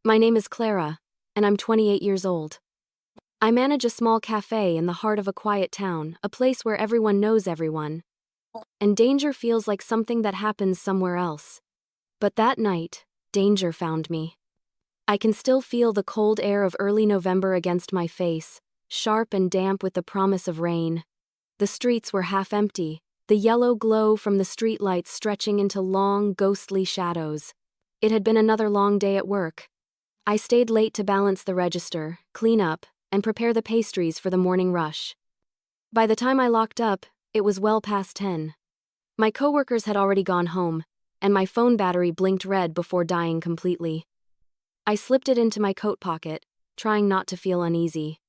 My name is Clara, and I'm 28 years old. I manage a small cafe in the heart of a quiet town, a place where everyone knows everyone. And danger feels like something that happens somewhere else. But that night, danger found me. I can still feel the cold air of early November against my face, sharp and damp with the promise of rain. The streets were half empty, the yellow glow from the streetlights stretching into long, ghostly shadows. It had been another long day at work. I stayed late to balance the register, clean up, and prepare the pastries for the morning rush. By the time I locked up, it was well past 10. My coworkers had already gone home, and my phone battery blinked red before dying completely. I slipped it into my coat pocket, trying not to feel uneasy.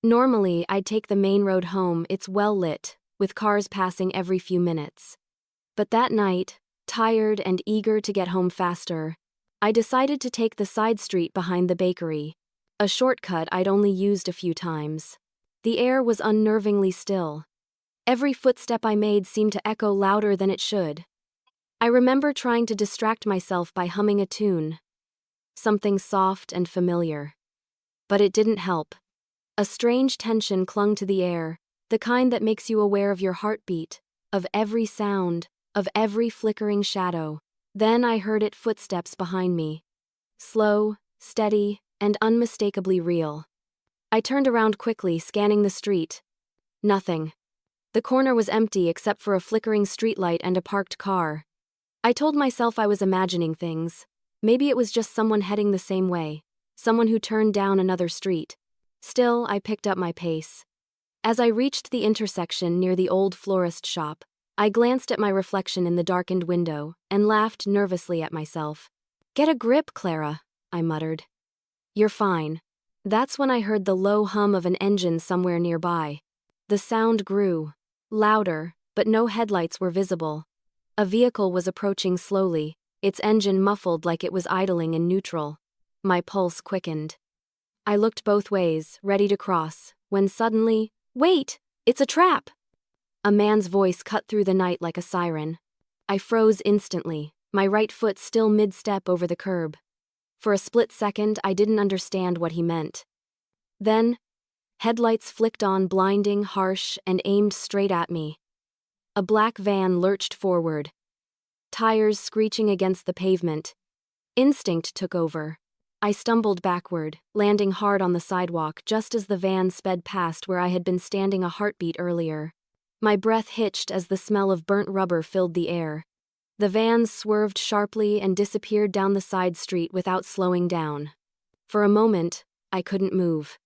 Normally, I'd take the main road home. It's well lit, with cars passing every few minutes. But that night, tired and eager to get home faster, I decided to take the side street behind the bakery, a shortcut I'd only used a few times. The air was unnervingly still. Every footstep I made seemed to echo louder than it should. I remember trying to distract myself by humming a tune, something soft and familiar. But it didn't help. A strange tension clung to the air, the kind that makes you aware of your heartbeat, of every sound, of every flickering shadow. Then I heard it, footsteps behind me. Slow, steady, and unmistakably real. I turned around quickly, scanning the street. Nothing. The corner was empty except for a flickering streetlight and a parked car. I told myself I was imagining things. Maybe it was just someone heading the same way, someone who turned down another street. Still, I picked up my pace. As I reached the intersection near the old florist shop, I glanced at my reflection in the darkened window and laughed nervously at myself. "Get a grip, Clara," I muttered. "You're fine." That's when I heard the low hum of an engine somewhere nearby. The sound grew, louder, but no headlights were visible. A vehicle was approaching slowly, its engine muffled like it was idling in neutral. My pulse quickened. I looked both ways, ready to cross, when suddenly, "Wait! It's a trap!" A man's voice cut through the night like a siren. I froze instantly, my right foot still mid-step over the curb. For a split second, I didn't understand what he meant. Then, headlights flicked on, blinding, harsh, and aimed straight at me. A black van lurched forward, tires screeching against the pavement. Instinct took over. I stumbled backward, landing hard on the sidewalk just as the van sped past where I had been standing a heartbeat earlier. My breath hitched as the smell of burnt rubber filled the air. The van swerved sharply and disappeared down the side street without slowing down. For a moment, I couldn't move.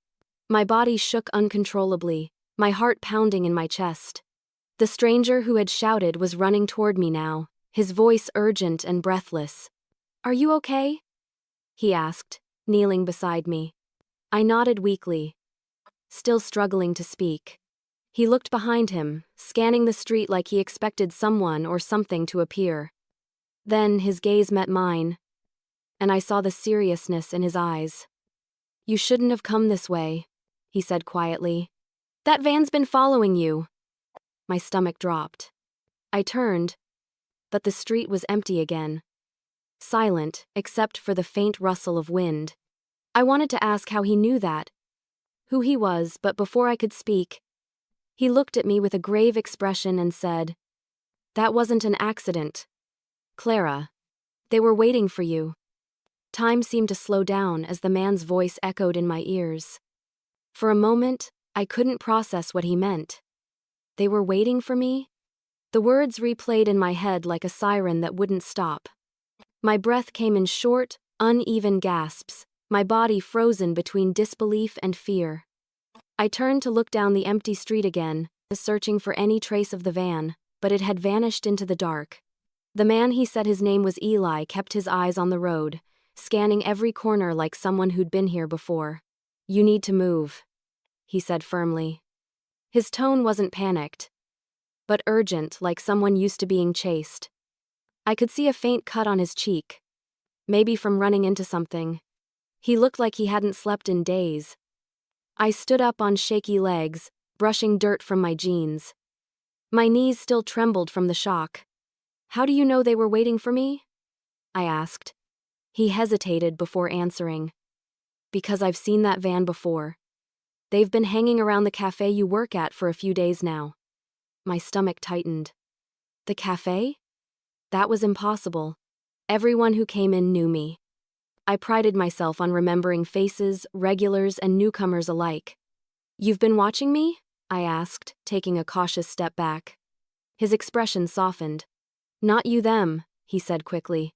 My body shook uncontrollably, my heart pounding in my chest. The stranger who had shouted was running toward me now, his voice urgent and breathless. "Are you okay?" he asked, kneeling beside me. I nodded weakly, still struggling to speak. He looked behind him, scanning the street like he expected someone or something to appear. Then his gaze met mine, and I saw the seriousness in his eyes. "You shouldn't have come this way," he said quietly. "That van's been following you." My stomach dropped. I turned, but the street was empty again. Silent, except for the faint rustle of wind. I wanted to ask how he knew that, who he was, but before I could speak, he looked at me with a grave expression and said, "That wasn't an accident, Clara. They were waiting for you." Time seemed to slow down as the man's voice echoed in my ears. For a moment, I couldn't process what he meant. They were waiting for me? The words replayed in my head like a siren that wouldn't stop. My breath came in short, uneven gasps, my body frozen between disbelief and fear. I turned to look down the empty street again, searching for any trace of the van, but it had vanished into the dark. The man, he said his name was Eli, kept his eyes on the road, scanning every corner like someone who'd been here before. "You need to move," he said firmly. His tone wasn't panicked, but urgent, like someone used to being chased. I could see a faint cut on his cheek, maybe from running into something. He looked like he hadn't slept in days. I stood up on shaky legs, brushing dirt from my jeans. My knees still trembled from the shock. "How do you know they were waiting for me?" I asked. He hesitated before answering. Because I've seen that van before. They've been hanging around the cafe you work at for a few days now. My stomach tightened. The cafe? That was impossible. Everyone who came in knew me. I prided myself on remembering faces, regulars, and newcomers alike. You've been watching me? I asked, taking a cautious step back. His expression softened. Not you them, he said quickly.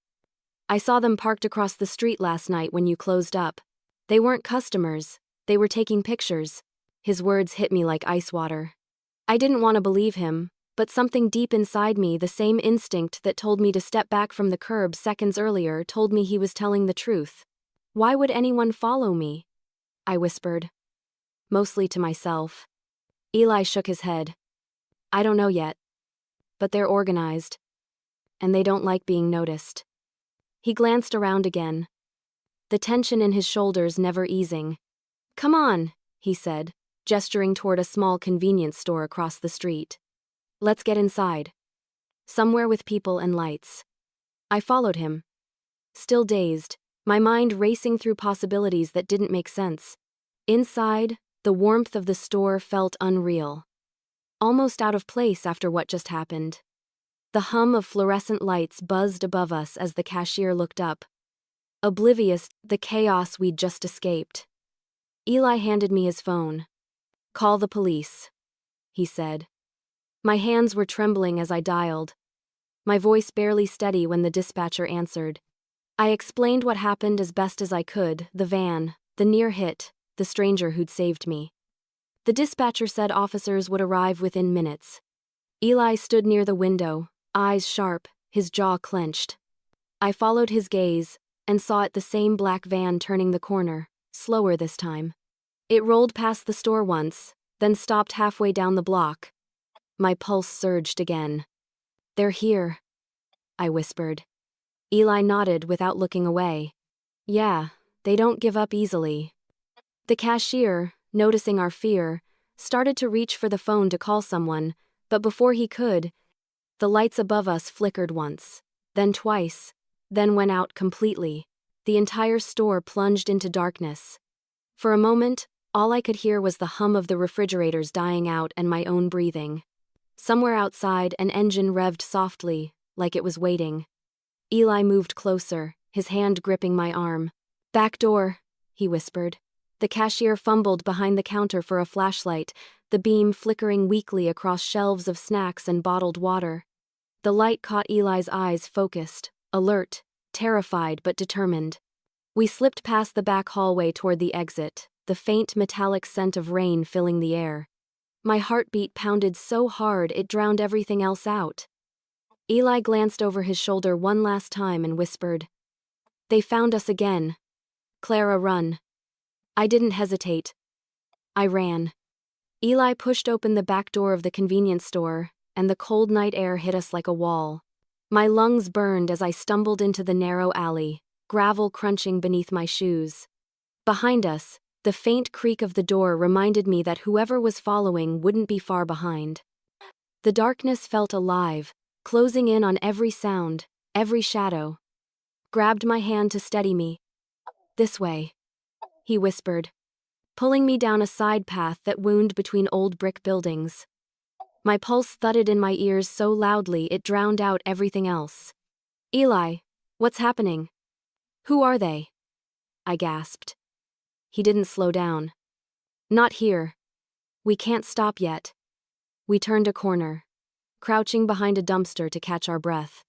I saw them parked across the street last night when you closed up. They weren't customers, they were taking pictures. His words hit me like ice water. I didn't want to believe him, but something deep inside me, the same instinct that told me to step back from the curb seconds earlier, told me he was telling the truth. Why would anyone follow me? I whispered. Mostly to myself. Eli shook his head. I don't know yet. But they're organized. And they don't like being noticed. He glanced around again. The tension in his shoulders never easing. Come on, he said, gesturing toward a small convenience store across the street. Let's get inside. Somewhere with people and lights. I followed him. Still dazed, my mind racing through possibilities that didn't make sense. Inside, the warmth of the store felt unreal. Almost out of place after what just happened. The hum of fluorescent lights buzzed above us as the cashier looked up. Oblivious to the chaos we'd just escaped. Eli handed me his phone. Call the police, he said. My hands were trembling as I dialed. My voice barely steady when the dispatcher answered. I explained what happened as best as I could, the van, the near hit, the stranger who'd saved me. The dispatcher said officers would arrive within minutes. Eli stood near the window, eyes sharp, his jaw clenched. I followed his gaze and saw it, the same black van turning the corner, slower this time. It rolled past the store once, then stopped halfway down the block. My pulse surged again. They're here, I whispered. Eli nodded without looking away. Yeah, they don't give up easily. The cashier, noticing our fear, started to reach for the phone to call someone, but before he could, the lights above us flickered once, then twice, then went out completely. The entire store plunged into darkness. For a moment, all I could hear was the hum of the refrigerators dying out and my own breathing. Somewhere outside, an engine revved softly, like it was waiting. Eli moved closer, his hand gripping my arm. Back door, he whispered. The cashier fumbled behind the counter for a flashlight, the beam flickering weakly across shelves of snacks and bottled water. The light caught Eli's eyes, focused, alert, terrified but determined. We slipped past the back hallway toward the exit, the faint metallic scent of rain filling the air. My heartbeat pounded so hard it drowned everything else out. Eli glanced over his shoulder one last time and whispered, They found us again. Clara, run. I didn't hesitate. I ran. Eli pushed open the back door of the convenience store, and the cold night air hit us like a wall. My lungs burned as I stumbled into the narrow alley, gravel crunching beneath my shoes. Behind us, the faint creak of the door reminded me that whoever was following wouldn't be far behind. The darkness felt alive, closing in on every sound, every shadow. Grabbed my hand to steady me. This way, he whispered, pulling me down a side path that wound between old brick buildings. My pulse thudded in my ears so loudly it drowned out everything else. Eli, what's happening? Who are they? I gasped. He didn't slow down. Not here. We can't stop yet. We turned a corner, crouching behind a dumpster to catch our breath.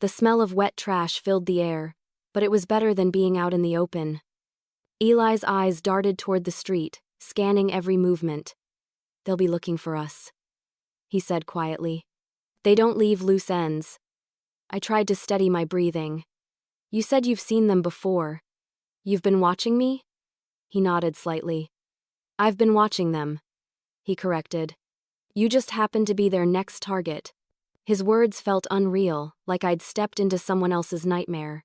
The smell of wet trash filled the air, but it was better than being out in the open. Eli's eyes darted toward the street, scanning every movement. They'll be looking for us, he said quietly. They don't leave loose ends. I tried to steady my breathing. You said you've seen them before. You've been watching me? He nodded slightly. I've been watching them, he corrected. You just happened to be their next target. His words felt unreal, like I'd stepped into someone else's nightmare.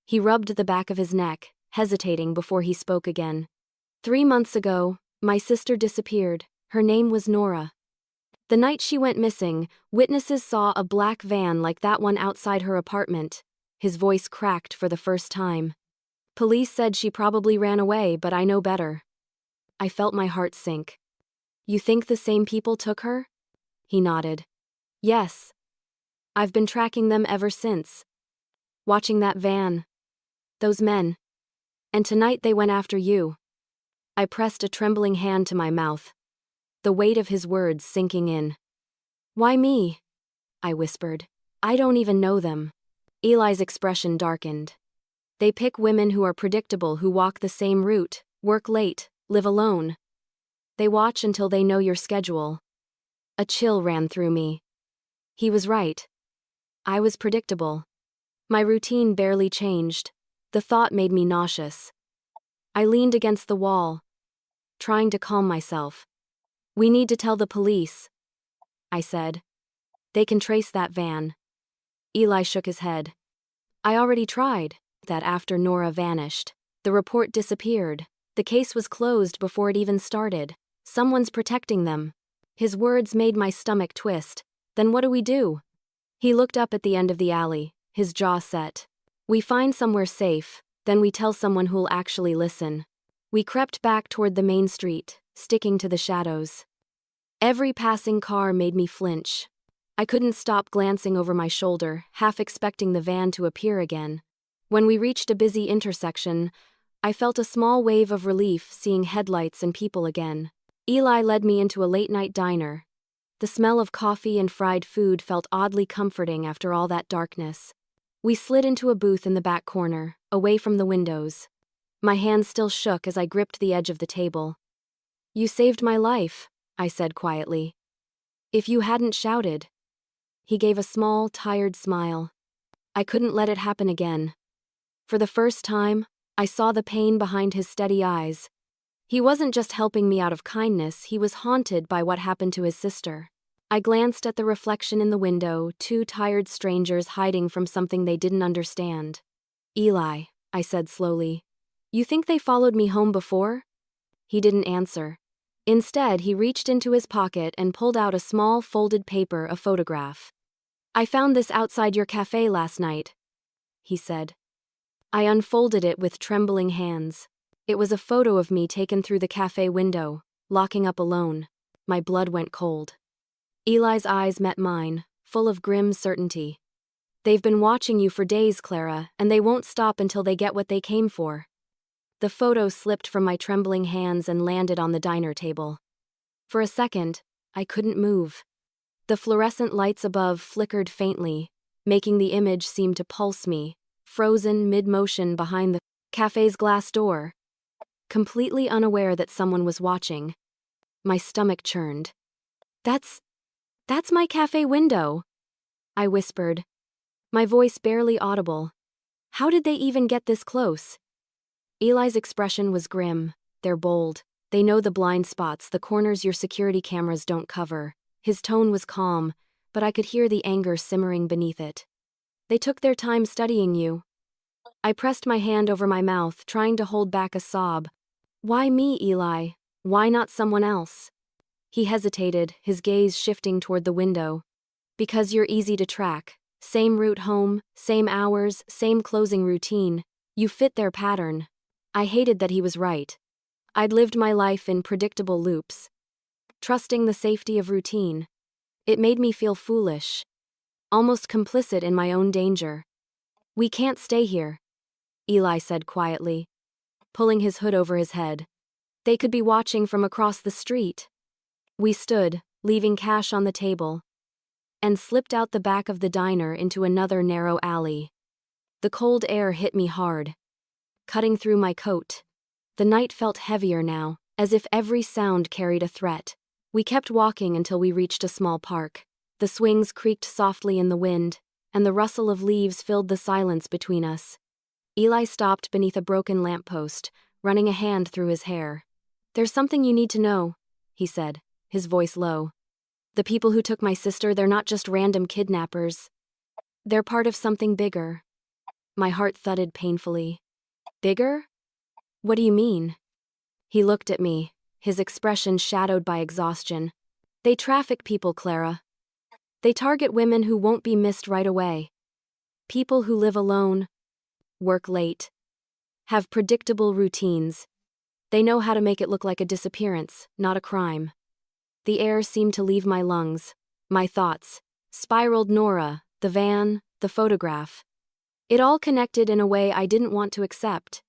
He rubbed the back of his neck, hesitating before he spoke again. 3 months ago, my sister disappeared. Her name was Nora. The night she went missing, witnesses saw a black van like that one outside her apartment. His voice cracked for the first time. Police said she probably ran away, but I know better. I felt my heart sink. You think the same people took her? He nodded. Yes. I've been tracking them ever since. Watching that van. Those men. And tonight they went after you. I pressed a trembling hand to my mouth, the weight of his words sinking in. Why me? I whispered. I don't even know them. Eli's expression darkened. They pick women who are predictable, who walk the same route, work late, live alone. They watch until they know your schedule. A chill ran through me. He was right. I was predictable. My routine barely changed. The thought made me nauseous. I leaned against the wall, trying to calm myself. We need to tell the police, I said. They can trace that van. Eli shook his head. I already tried. That after Nora vanished, the report disappeared. The case was closed before it even started. Someone's protecting them. His words made my stomach twist. Then what do we do? He looked up at the end of the alley, his jaw set. We find somewhere safe, then we tell someone who'll actually listen. We crept back toward the main street, sticking to the shadows. Every passing car made me flinch. I couldn't stop glancing over my shoulder, half expecting the van to appear again. When we reached a busy intersection, I felt a small wave of relief seeing headlights and people again. Eli led me into a late-night diner. The smell of coffee and fried food felt oddly comforting after all that darkness. We slid into a booth in the back corner, away from the windows. My hands still shook as I gripped the edge of the table. You saved my life, I said quietly. If you hadn't shouted. He gave a small, tired smile. I couldn't let it happen again. For the first time, I saw the pain behind his steady eyes. He wasn't just helping me out of kindness, he was haunted by what happened to his sister. I glanced at the reflection in the window, two tired strangers hiding from something they didn't understand. Eli, I said slowly. You think they followed me home before? He didn't answer. Instead, he reached into his pocket and pulled out a small folded paper, a photograph. I found this outside your cafe last night, he said. I unfolded it with trembling hands. It was a photo of me taken through the cafe window, locking up alone. My blood went cold. Eli's eyes met mine, full of grim certainty. They've been watching you for days, Clara, and they won't stop until they get what they came for. The photo slipped from my trembling hands and landed on the diner table. For a second, I couldn't move. The fluorescent lights above flickered faintly, making the image seem to pulse me, frozen mid-motion behind the cafe's glass door. Completely unaware that someone was watching, my stomach churned. That's my cafe window, I whispered, my voice barely audible. How did they even get this close? Eli's expression was grim. They're bold. They know the blind spots, the corners your security cameras don't cover. His tone was calm, but I could hear the anger simmering beneath it. They took their time studying you. I pressed my hand over my mouth, trying to hold back a sob. Why me, Eli? Why not someone else? He hesitated, his gaze shifting toward the window. Because you're easy to track. Same route home, same hours, same closing routine. You fit their pattern. I hated that he was right. I'd lived my life in predictable loops, trusting the safety of routine. It made me feel foolish, almost complicit in my own danger. We can't stay here, Eli said quietly, pulling his hood over his head. They could be watching from across the street. We stood, leaving cash on the table, and slipped out the back of the diner into another narrow alley. The cold air hit me hard, cutting through my coat. The night felt heavier now, as if every sound carried a threat. We kept walking until we reached a small park. The swings creaked softly in the wind, and the rustle of leaves filled the silence between us. Eli stopped beneath a broken lamppost, running a hand through his hair. There's something you need to know, he said, his voice low. The people who took my sister, they're not just random kidnappers. They're part of something bigger. My heart thudded painfully. Bigger? What do you mean? He looked at me, his expression shadowed by exhaustion. They traffic people, Clara. They target women who won't be missed right away. People who live alone, work late, have predictable routines. They know how to make it look like a disappearance, not a crime. The air seemed to leave my lungs. My thoughts spiraled. Nora, the van, the photograph. It all connected in a way I didn't want to accept.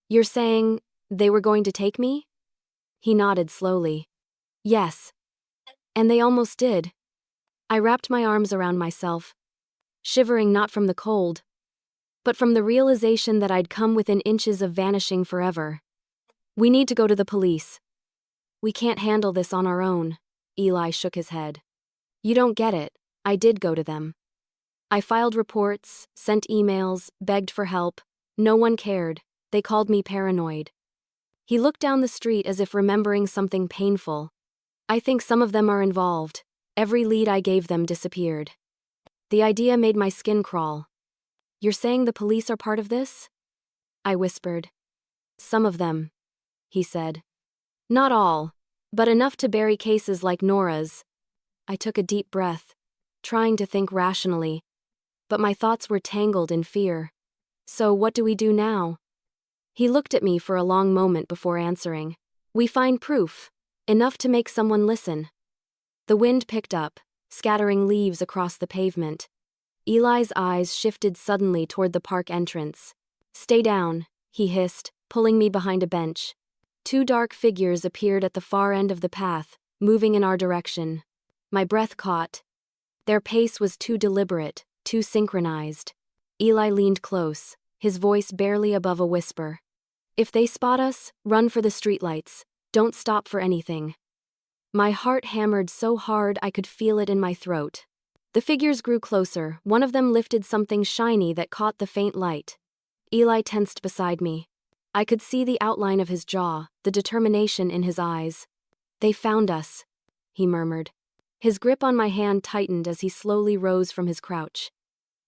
You're saying they were going to take me? He nodded slowly. Yes. And they almost did. I wrapped my arms around myself, shivering not from the cold, but from the realization that I'd come within inches of vanishing forever. We need to go to the police. We can't handle this on our own. Eli shook his head. You don't get it. I did go to them. I filed reports, sent emails, begged for help. No one cared. They called me paranoid. He looked down the street as if remembering something painful. I think some of them are involved. Every lead I gave them disappeared. The idea made my skin crawl. You're saying the police are part of this? I whispered. Some of them, he said. Not all, but enough to bury cases like Nora's. I took a deep breath, trying to think rationally, but my thoughts were tangled in fear. So what do we do now? He looked at me for a long moment before answering. We find proof, enough to make someone listen. The wind picked up, scattering leaves across the pavement. Eli's eyes shifted suddenly toward the park entrance. Stay down, he hissed, pulling me behind a bench. Two dark figures appeared at the far end of the path, moving in our direction. My breath caught. Their pace was too deliberate, too synchronized. Eli leaned close, his voice barely above a whisper. If they spot us, run for the streetlights. Don't stop for anything. My heart hammered so hard I could feel it in my throat. The figures grew closer. One of them lifted something shiny that caught the faint light. Eli tensed beside me. I could see the outline of his jaw, the determination in his eyes. They found us, he murmured. His grip on my hand tightened as he slowly rose from his crouch.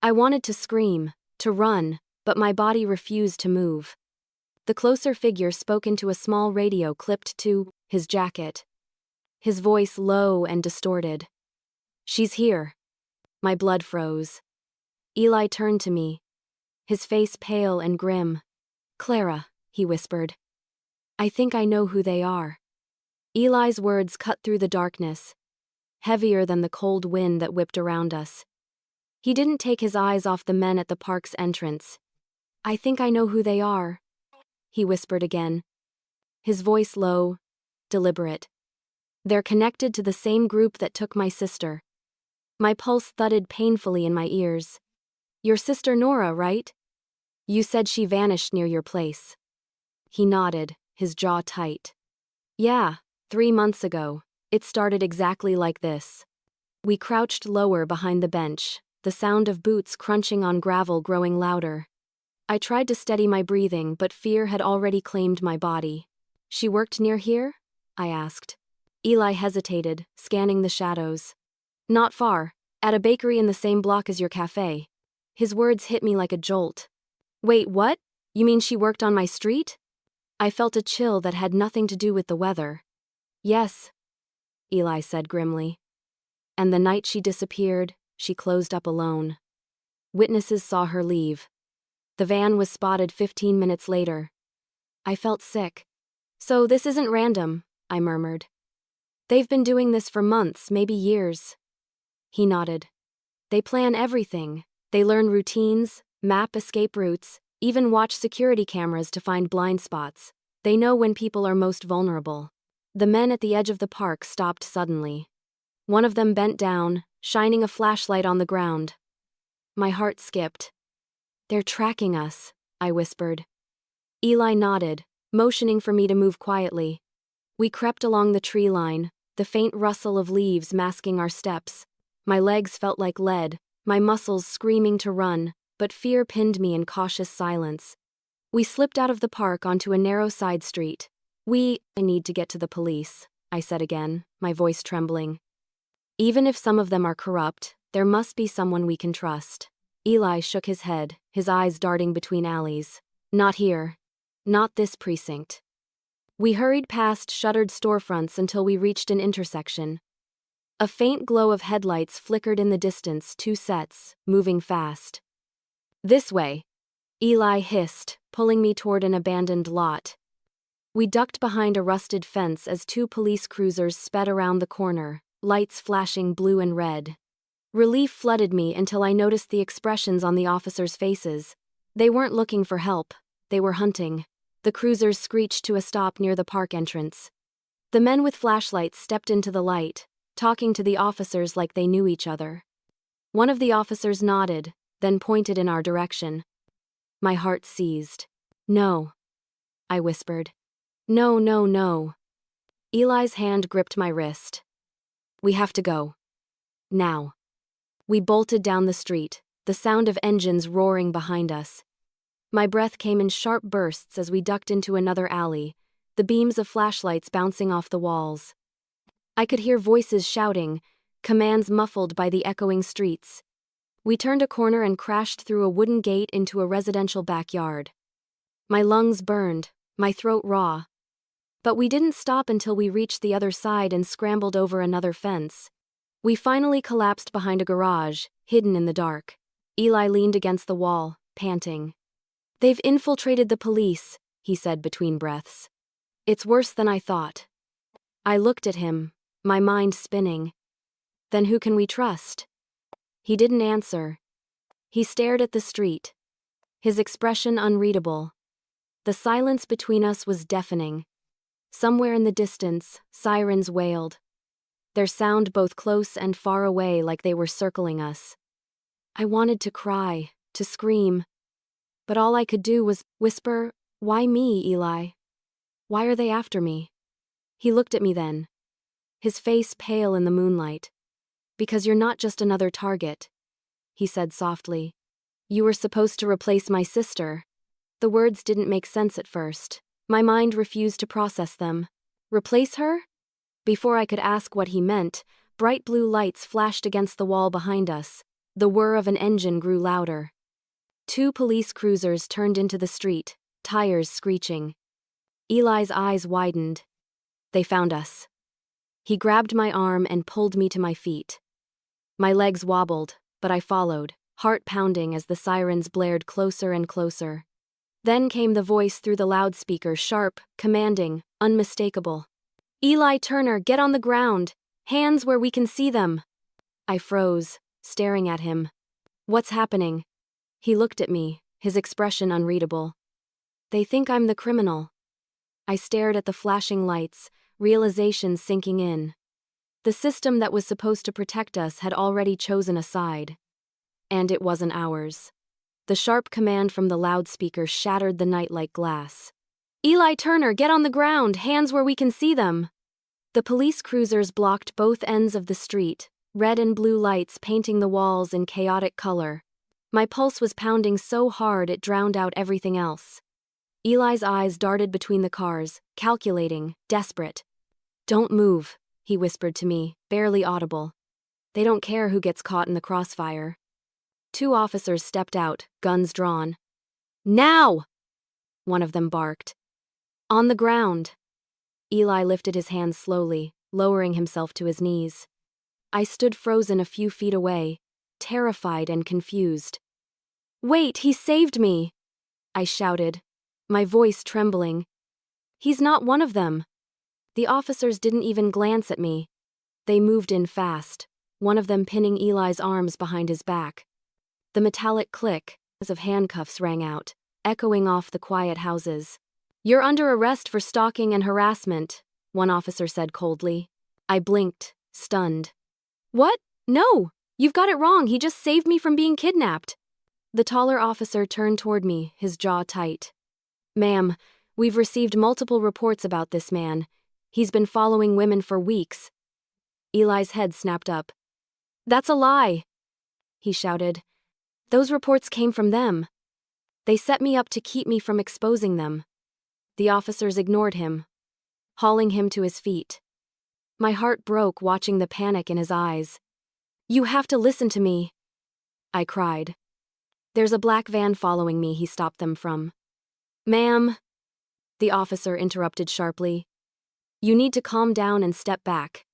I wanted to scream, to run, but my body refused to move. The closer figure spoke into a small radio clipped to his jacket. His voice low and distorted. She's here. My blood froze. Eli turned to me, his face pale and grim. Clara, he whispered. I think I know who they are. Eli's words cut through the darkness, heavier than the cold wind that whipped around us. He didn't take his eyes off the men at the park's entrance. I think I know who they are, he whispered again, his voice low, deliberate. They're connected to the same group that took my sister. My pulse thudded painfully in my ears. Your sister Nora, right? You said she vanished near your place. He nodded, his jaw tight. Yeah, 3 months ago. It started exactly like this. We crouched lower behind the bench, the sound of boots crunching on gravel growing louder. I tried to steady my breathing, but fear had already claimed my body. She worked near here? I asked. Eli hesitated, scanning the shadows. Not far, at a bakery in the same block as your cafe. His words hit me like a jolt. Wait, what? You mean she worked on my street? I felt a chill that had nothing to do with the weather. Yes, Eli said grimly. And the night she disappeared, she closed up alone. Witnesses saw her leave. The van was spotted 15 minutes later. I felt sick. So this isn't random, I murmured. They've been doing this for months, maybe years. He nodded. They plan everything. They learn routines, map escape routes, even watch security cameras to find blind spots. They know when people are most vulnerable. The men at the edge of the park stopped suddenly. One of them bent down, shining a flashlight on the ground. My heart skipped. They're tracking us, I whispered. Eli nodded, motioning for me to move quietly. We crept along the tree line, the faint rustle of leaves masking our steps. My legs felt like lead, my muscles screaming to run, but fear pinned me in cautious silence. We slipped out of the park onto a narrow side street. I need to get to the police, I said again, my voice trembling. Even if some of them are corrupt, there must be someone we can trust. Eli shook his head, his eyes darting between alleys. Not here. Not this precinct. We hurried past shuttered storefronts until we reached an intersection. A faint glow of headlights flickered in the distance, 2 sets, moving fast. This way. Eli hissed, pulling me toward an abandoned lot. We ducked behind a rusted fence as two police cruisers sped around the corner, lights flashing blue and red. Relief flooded me until I noticed the expressions on the officers' faces. They weren't looking for help, they were hunting. The cruisers screeched to a stop near the park entrance. The men with flashlights stepped into the light, talking to the officers like they knew each other. One of the officers nodded, then pointed in our direction. My heart seized. "No," I whispered. "No, no, no." Eli's hand gripped my wrist. "We have to go. Now." We bolted down the street, the sound of engines roaring behind us. My breath came in sharp bursts as we ducked into another alley, the beams of flashlights bouncing off the walls. I could hear voices shouting, commands muffled by the echoing streets. We turned a corner and crashed through a wooden gate into a residential backyard. My lungs burned, my throat raw. But we didn't stop until we reached the other side and scrambled over another fence. We finally collapsed behind a garage, hidden in the dark. Eli leaned against the wall, panting. "They've infiltrated the police," he said between breaths. "It's worse than I thought." I looked at him, my mind spinning. "Then who can we trust?" He didn't answer. He stared at the street, his expression unreadable. The silence between us was deafening. Somewhere in the distance, sirens wailed, their sound both close and far away like they were circling us. I wanted to cry, to scream. But all I could do was whisper, "Why me, Eli? Why are they after me?" He looked at me then, his face pale in the moonlight. "Because you're not just another target," he said softly. "You were supposed to replace my sister." The words didn't make sense at first. My mind refused to process them. Replace her? Before I could ask what he meant, bright blue lights flashed against the wall behind us. The whir of an engine grew louder. Two police cruisers turned into the street, tires screeching. Eli's eyes widened. They found us. He grabbed my arm and pulled me to my feet. My legs wobbled, but I followed, heart pounding as the sirens blared closer and closer. Then came the voice through the loudspeaker, sharp, commanding, unmistakable. "Eli Turner, get on the ground! Hands where we can see them!" I froze, staring at him. "What's happening?" He looked at me, his expression unreadable. "They think I'm the criminal." I stared at the flashing lights, realization sinking in. The system that was supposed to protect us had already chosen a side. And it wasn't ours. The sharp command from the loudspeaker shattered the night like glass. "Eli Turner, get on the ground! Hands where we can see them!" The police cruisers blocked both ends of the street, red and blue lights painting the walls in chaotic color. My pulse was pounding so hard it drowned out everything else. Eli's eyes darted between the cars, calculating, desperate. "Don't move," he whispered to me, barely audible. "They don't care who gets caught in the crossfire." Two officers stepped out, guns drawn. "Now!" one of them barked. "On the ground." Eli lifted his hands slowly, lowering himself to his knees. I stood frozen a few feet away, terrified and confused. "Wait, he saved me!" I shouted, my voice trembling. "He's not one of them." The officers didn't even glance at me. They moved in fast, one of them pinning Eli's arms behind his back. The metallic click as of handcuffs rang out, echoing off the quiet houses. "You're under arrest for stalking and harassment," one officer said coldly. I blinked, stunned. "What? No! You've got it wrong, he just saved me from being kidnapped." The taller officer turned toward me, his jaw tight. "Ma'am, we've received multiple reports about this man. He's been following women for weeks." Eli's head snapped up. "That's a lie!" he shouted. "Those reports came from them. They set me up to keep me from exposing them." The officers ignored him, hauling him to his feet. My heart broke watching the panic in his eyes. "You have to listen to me," I cried. "There's a black van following me," he stopped them from. "Ma'am," the officer interrupted sharply. "You need to calm down and step back."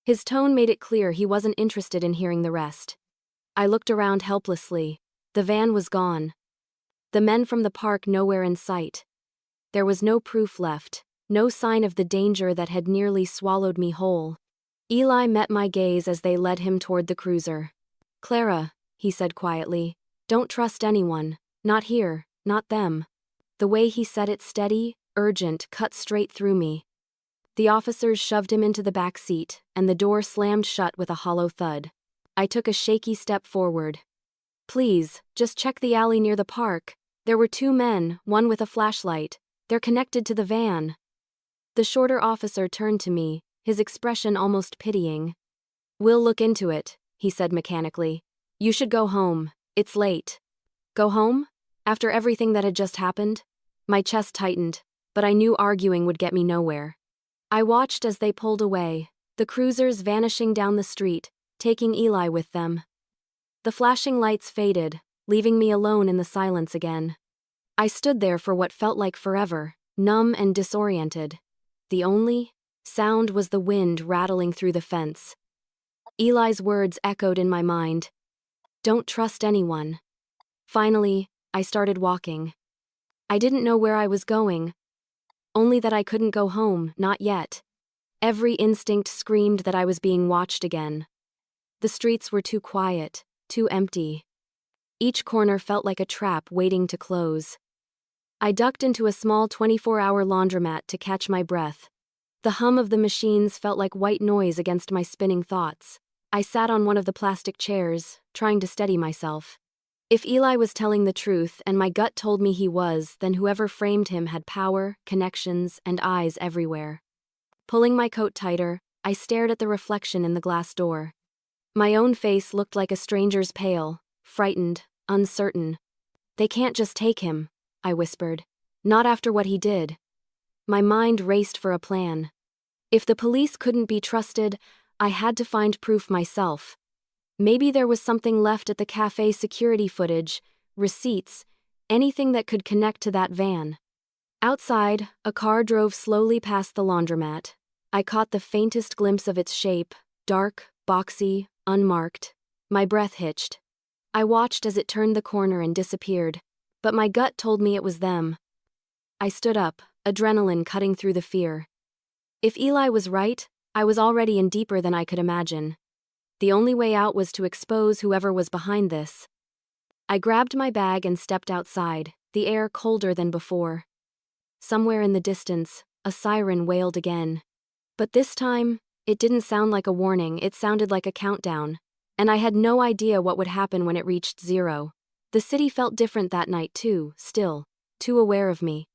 His tone made it clear he wasn't interested in hearing the rest. I looked around helplessly. The van was gone. The men from the park nowhere in sight. There was no proof left, no sign of the danger that had nearly swallowed me whole. Eli met my gaze as they led him toward the cruiser. "Clara," he said quietly, "don't trust anyone. Not here, not them." The way he said it, steady, urgent, cut straight through me. The officers shoved him into the back seat, and the door slammed shut with a hollow thud. I took a shaky step forward. "Please, just check the alley near the park. There were 2 men, one with a flashlight. They're connected to the van." The shorter officer turned to me, his expression almost pitying. "We'll look into it," he said mechanically. "You should go home. It's late." Go home? After everything that had just happened? My chest tightened, but I knew arguing would get me nowhere. I watched as they pulled away, the cruisers vanishing down the street, taking Eli with them. The flashing lights faded, leaving me alone in the silence again. I stood there for what felt like forever, numb and disoriented. The only sound was the wind rattling through the fence. Eli's words echoed in my mind. "Don't trust anyone." Finally, I started walking. I didn't know where I was going, only that I couldn't go home, not yet. Every instinct screamed that I was being watched again. The streets were too quiet, too empty. Each corner felt like a trap waiting to close. I ducked into a small 24-hour laundromat to catch my breath. The hum of the machines felt like white noise against my spinning thoughts. I sat on one of the plastic chairs, trying to steady myself. If Eli was telling the truth, and my gut told me he was, then whoever framed him had power, connections, and eyes everywhere. Pulling my coat tighter, I stared at the reflection in the glass door. My own face looked like a stranger's, pale, frightened, uncertain. "They can't just take him," I whispered. "Not after what he did." My mind raced for a plan. If the police couldn't be trusted, I had to find proof myself. Maybe there was something left at the cafe security footage, receipts, anything that could connect to that van. Outside, a car drove slowly past the laundromat. I caught the faintest glimpse of its shape, dark, boxy, unmarked. My breath hitched. I watched as it turned the corner and disappeared, but my gut told me it was them. I stood up, adrenaline cutting through the fear. If Eli was right, I was already in deeper than I could imagine. The only way out was to expose whoever was behind this. I grabbed my bag and stepped outside, the air colder than before. Somewhere in the distance, a siren wailed again. But this time, it didn't sound like a warning, it sounded like a countdown. And I had no idea what would happen when it reached 0. The city felt different that night too, still, too aware of me.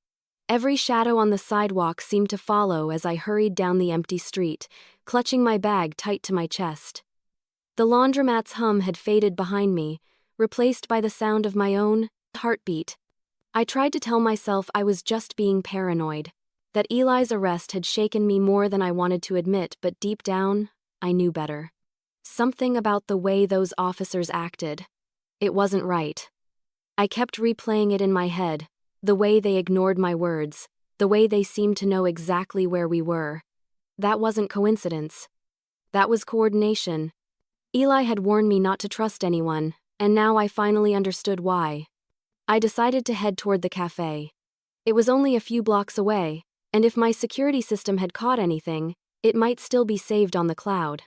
Every shadow on the sidewalk seemed to follow as I hurried down the empty street, clutching my bag tight to my chest. The laundromat's hum had faded behind me, replaced by the sound of my own heartbeat. I tried to tell myself I was just being paranoid, that Eli's arrest had shaken me more than I wanted to admit, but deep down, I knew better. Something about the way those officers acted. It wasn't right. I kept replaying it in my head, the way they ignored my words, the way they seemed to know exactly where we were. That wasn't coincidence. That was coordination. Eli had warned me not to trust anyone, and now I finally understood why. I decided to head toward the cafe. It was only a few blocks away, and if my security system had caught anything, it might still be saved on the cloud.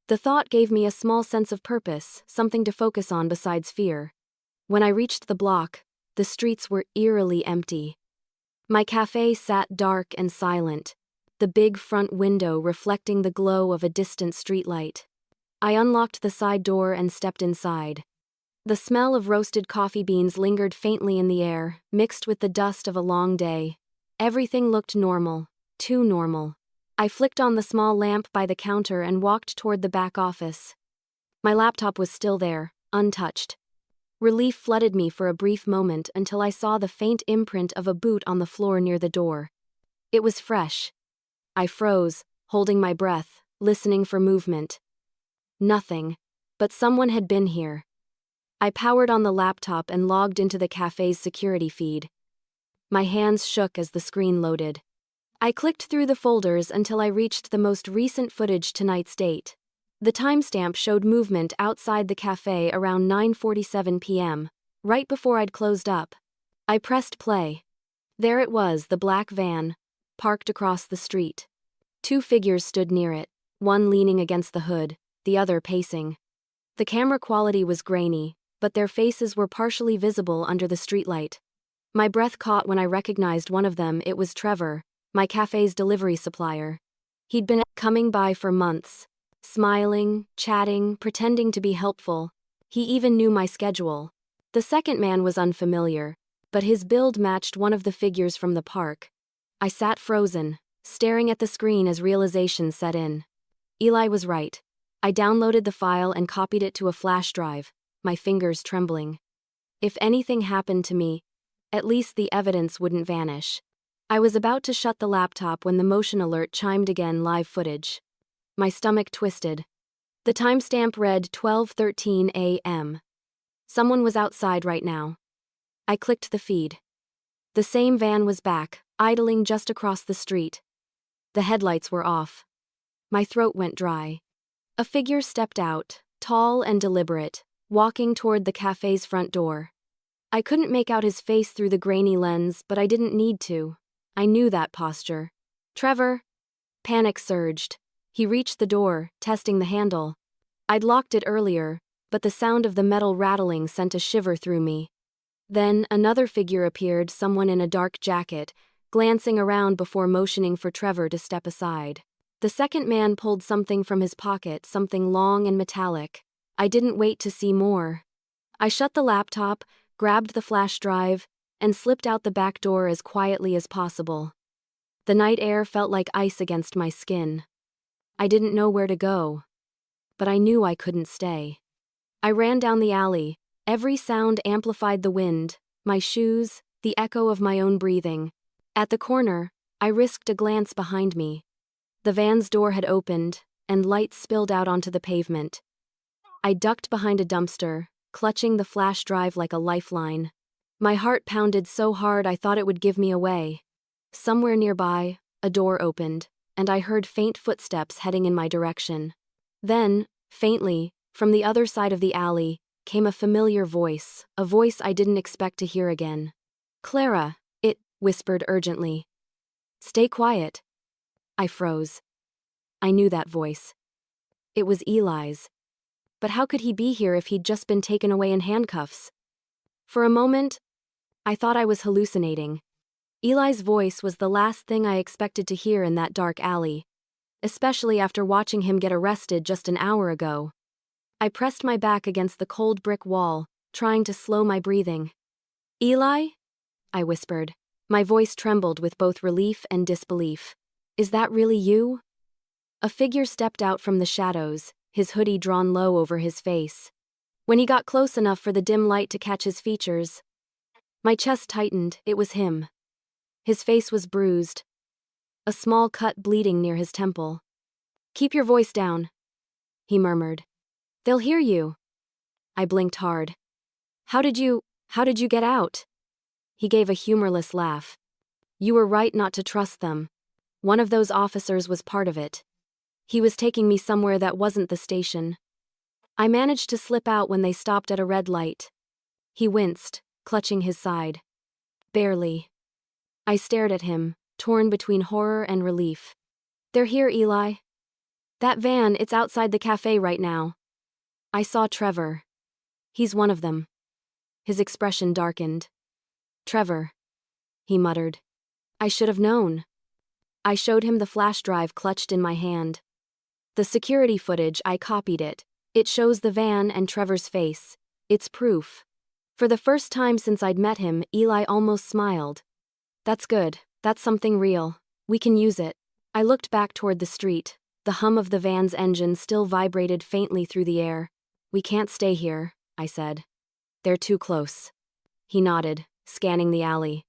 The thought gave me a small sense of purpose, something to focus on besides fear. When I reached the block, the streets were eerily empty. My cafe sat dark and silent, the big front window reflecting the glow of a distant streetlight. I unlocked the side door and stepped inside. The smell of roasted coffee beans lingered faintly in the air, mixed with the dust of a long day. Everything looked normal, too normal. I flicked on the small lamp by the counter and walked toward the back office. My laptop was still there, untouched. Relief flooded me for a brief moment until I saw the faint imprint of a boot on the floor near the door. It was fresh. I froze, holding my breath, listening for movement. Nothing, but someone had been here. I powered on the laptop and logged into the cafe's security feed. My hands shook as the screen loaded. I clicked through the folders until I reached the most recent footage, tonight's date. The timestamp showed movement outside the cafe around 9:47 p.m., right before I'd closed up. I pressed play. There it was, the black van, parked across the street. Two figures stood near it, one leaning against the hood, the other pacing. The camera quality was grainy, but their faces were partially visible under the streetlight. My breath caught when I recognized one of them. It was Trevor, my cafe's delivery supplier. He'd been coming by for months, smiling, chatting, pretending to be helpful. He even knew my schedule. The second man was unfamiliar, but his build matched one of the figures from the park. I sat frozen, staring at the screen as realization set in. Eli was right. I downloaded the file and copied it to a flash drive, my fingers trembling. If anything happened to me, at least the evidence wouldn't vanish. I was about to shut the laptop when the motion alert chimed again, live footage. My stomach twisted. The timestamp read 12:13 a.m. Someone was outside right now. I clicked the feed. The same van was back, idling just across the street. The headlights were off. My throat went dry. A figure stepped out, tall and deliberate, walking toward the cafe's front door. I couldn't make out his face through the grainy lens, but I didn't need to. I knew that posture. Trevor! Panic surged. He reached the door, testing the handle. I'd locked it earlier, but the sound of the metal rattling sent a shiver through me. Then another figure appeared, someone in a dark jacket, glancing around before motioning for Trevor to step aside. The second man pulled something from his pocket, something long and metallic. I didn't wait to see more. I shut the laptop, grabbed the flash drive, and slipped out the back door as quietly as possible. The night air felt like ice against my skin. I didn't know where to go, but I knew I couldn't stay. I ran down the alley. Every sound amplified the wind, my shoes, the echo of my own breathing. At the corner, I risked a glance behind me. The van's door had opened, and light spilled out onto the pavement. I ducked behind a dumpster, clutching the flash drive like a lifeline. My heart pounded so hard I thought it would give me away. Somewhere nearby, a door opened, and I heard faint footsteps heading in my direction. Then, faintly, from the other side of the alley, came a familiar voice, a voice I didn't expect to hear again. "Clara," it whispered urgently. "Stay quiet." I froze. I knew that voice. It was Eli's. But how could he be here if he'd just been taken away in handcuffs? For a moment, I thought I was hallucinating. Eli's voice was the last thing I expected to hear in that dark alley, especially after watching him get arrested just an hour ago. I pressed my back against the cold brick wall, trying to slow my breathing. "Eli?" I whispered. My voice trembled with both relief and disbelief. "Is that really you?" A figure stepped out from the shadows, his hoodie drawn low over his face. When he got close enough for the dim light to catch his features, my chest tightened. It was him. His face was bruised, a small cut bleeding near his temple. "Keep your voice down," he murmured. "They'll hear you." I blinked hard. How did you get out?" He gave a humorless laugh. "You were right not to trust them. One of those officers was part of it. He was taking me somewhere that wasn't the station. I managed to slip out when they stopped at a red light." He winced, clutching his side. "Barely." I stared at him, torn between horror and relief. "They're here, Eli. That van, it's outside the cafe right now." I saw Trevor. "He's one of them." His expression darkened. "Trevor," he muttered. "I should have known." I showed him the flash drive clutched in my hand. "The security footage, I copied it. It shows the van and Trevor's face. It's proof." For the first time since I'd met him, Eli almost smiled. "That's good. That's something real. We can use it." I looked back toward the street. The hum of the van's engine still vibrated faintly through the air. "We can't stay here," I said. "They're too close." He nodded, scanning the alley.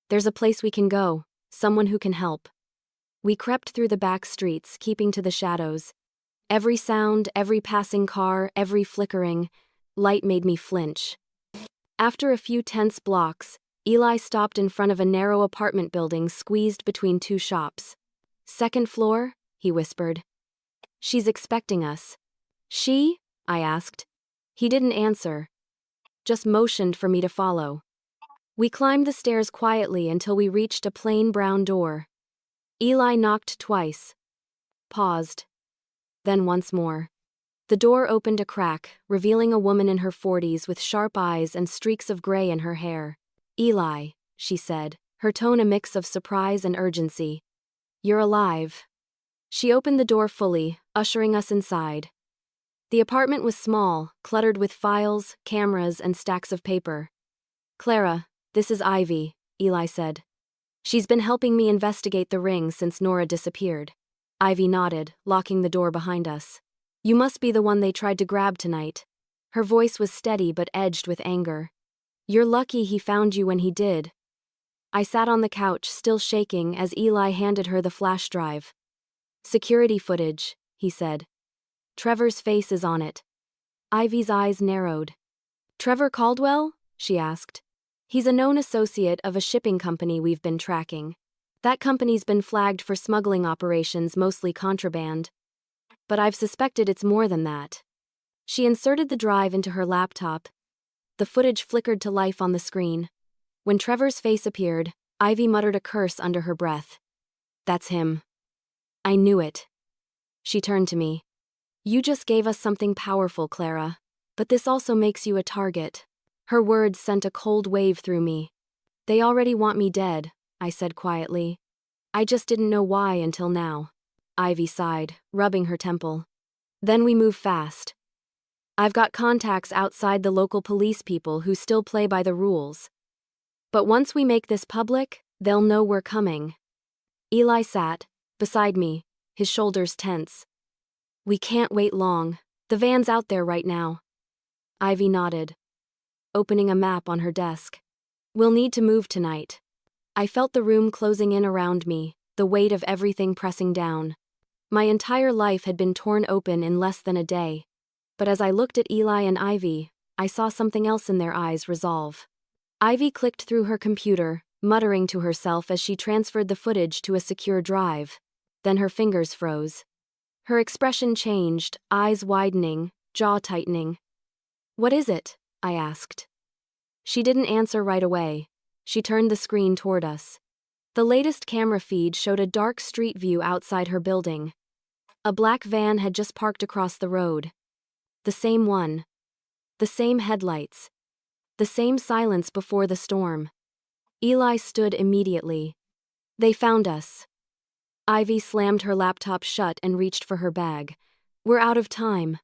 "There's a place we can go, someone who can help." We crept through the back streets, keeping to the shadows. Every sound, every passing car, every flickering light made me flinch. After a few tense blocks, Eli stopped in front of a narrow apartment building squeezed between two shops. "Second floor?" he whispered. "She's expecting us." "She?" I asked. He didn't answer, just motioned for me to follow. We climbed the stairs quietly until we reached a plain brown door. Eli knocked twice. Paused. Then once more. The door opened a crack, revealing a woman in her 40s with sharp eyes and streaks of gray in her hair. "Eli," she said, her tone a mix of surprise and urgency. "You're alive." She opened the door fully, ushering us inside. The apartment was small, cluttered with files, cameras, and stacks of paper. "Clara, this is Ivy," Eli said. "She's been helping me investigate the ring since Nora disappeared." Ivy nodded, locking the door behind us. "You must be the one they tried to grab tonight." Her voice was steady but edged with anger. "You're lucky he found you when he did." I sat on the couch, still shaking, as Eli handed her the flash drive. "Security footage," he said. "Trevor's face is on it." Ivy's eyes narrowed. "Trevor Caldwell?" she asked. "He's a known associate of a shipping company we've been tracking. That company's been flagged for smuggling operations, mostly contraband. But I've suspected it's more than that." She inserted the drive into her laptop. The footage flickered to life on the screen. When Trevor's face appeared, Ivy muttered a curse under her breath. "That's him." "I knew it." She turned to me. "You just gave us something powerful, Clara. But this also makes you a target." Her words sent a cold wave through me. "They already want me dead," I said quietly. "I just didn't know why until now." Ivy sighed, rubbing her temple. "Then we move fast. I've got contacts outside the local police people who still play by the rules. But once we make this public, they'll know we're coming." Eli sat beside me, his shoulders tense. "We can't wait long. The van's out there right now." Ivy nodded, opening a map on her desk. "We'll need to move tonight." I felt the room closing in around me, the weight of everything pressing down. My entire life had been torn open in less than a day. But as I looked at Eli and Ivy, I saw something else in their eyes resolve. Ivy clicked through her computer, muttering to herself as she transferred the footage to a secure drive. Then her fingers froze. Her expression changed, eyes widening, jaw tightening. "What is it?" I asked. She didn't answer right away. She turned the screen toward us. The latest camera feed showed a dark street view outside her building. A black van had just parked across the road. The same one. The same headlights. The same silence before the storm. Eli stood immediately. "They found us." Ivy slammed her laptop shut and reached for her bag. "We're out of time."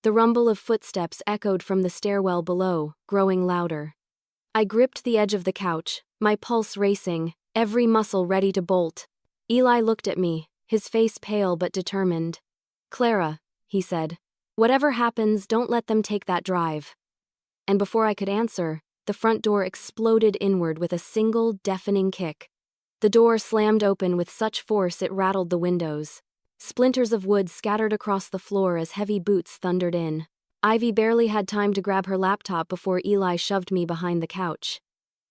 The rumble of footsteps echoed from the stairwell below, growing louder. I gripped the edge of the couch, my pulse racing, every muscle ready to bolt. Eli looked at me, his face pale but determined. "Clara," he said, "whatever happens, don't let them take that drive." And before I could answer, the front door exploded inward with a single, deafening kick. The door slammed open with such force it rattled the windows. Splinters of wood scattered across the floor as heavy boots thundered in. Ivy barely had time to grab her laptop before Eli shoved me behind the couch.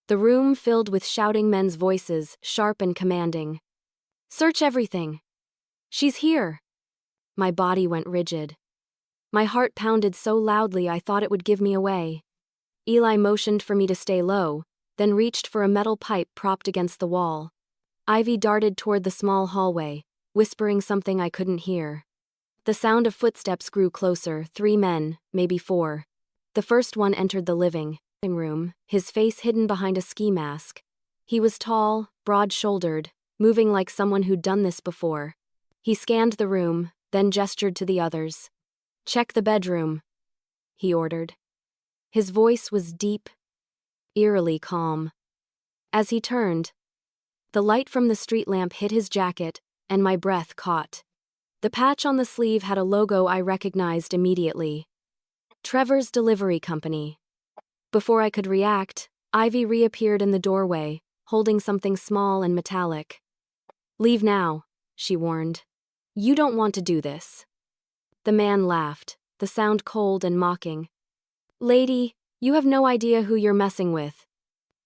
The room filled with shouting men's voices, sharp and commanding. "Search everything! She's here!" My body went rigid. My heart pounded so loudly I thought it would give me away. Eli motioned for me to stay low, then reached for a metal pipe propped against the wall. Ivy darted toward the small hallway, whispering something I couldn't hear. The sound of footsteps grew closer, 3 men, maybe 4. The first one entered the living room, his face hidden behind a ski mask. He was tall, broad-shouldered, moving like someone who'd done this before. He scanned the room, then gestured to the others. "Check the bedroom," he ordered. His voice was deep, eerily calm. As he turned, the light from the street lamp hit his jacket, and my breath caught. The patch on the sleeve had a logo I recognized immediately. Trevor's Delivery Company. Before I could react, Ivy reappeared in the doorway, holding something small and metallic. "Leave now," she warned. "You don't want to do this." The man laughed, the sound cold and mocking. "Lady, you have no idea who you're messing with."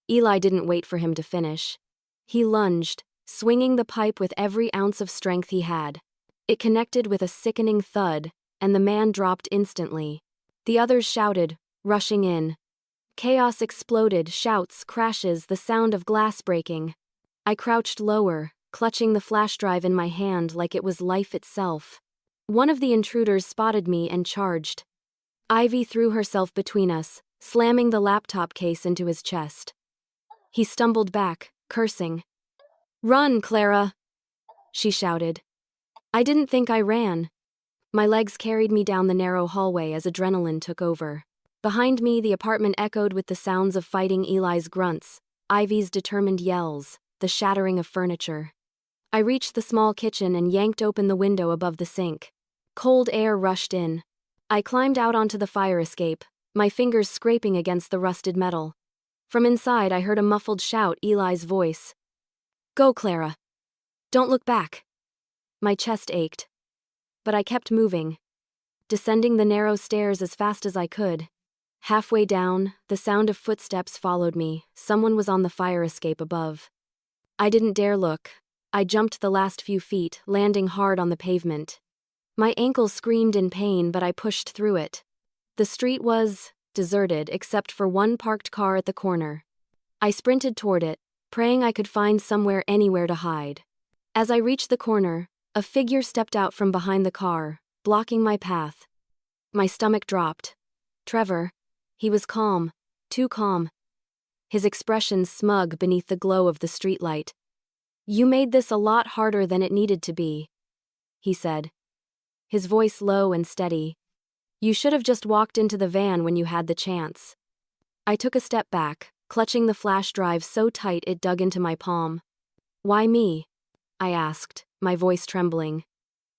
Eli didn't wait for him to finish. He lunged, swinging the pipe with every ounce of strength he had. It connected with a sickening thud, and the man dropped instantly. The others shouted, rushing in. Chaos exploded, shouts, crashes, the sound of glass breaking. I crouched lower, clutching the flash drive in my hand like it was life itself. One of the intruders spotted me and charged. Ivy threw herself between us, slamming the laptop case into his chest. He stumbled back, cursing. "Run, Clara!" she shouted. I didn't think I ran. My legs carried me down the narrow hallway as adrenaline took over. Behind me, the apartment echoed with the sounds of fighting Eli's grunts, Ivy's determined yells, the shattering of furniture. I reached the small kitchen and yanked open the window above the sink. Cold air rushed in. I climbed out onto the fire escape, my fingers scraping against the rusted metal. From inside, I heard a muffled shout, Eli's voice. "Go, Clara. Don't look back." My chest ached. But I kept moving, descending the narrow stairs as fast as I could. Halfway down, the sound of footsteps followed me. Someone was on the fire escape above. I didn't dare look. I jumped the last few feet, landing hard on the pavement. My ankles screamed in pain, but I pushed through it. The street was deserted except for one parked car at the corner. I sprinted toward it, praying I could find somewhere anywhere to hide. As I reached the corner, a figure stepped out from behind the car, blocking my path. My stomach dropped. Trevor. He was calm, too calm. His expression smug beneath the glow of the streetlight. "You made this a lot harder than it needed to be," he said. His voice low and steady. "You should have just walked into the van when you had the chance." I took a step back, clutching the flash drive so tight it dug into my palm. "Why me?" I asked, my voice trembling.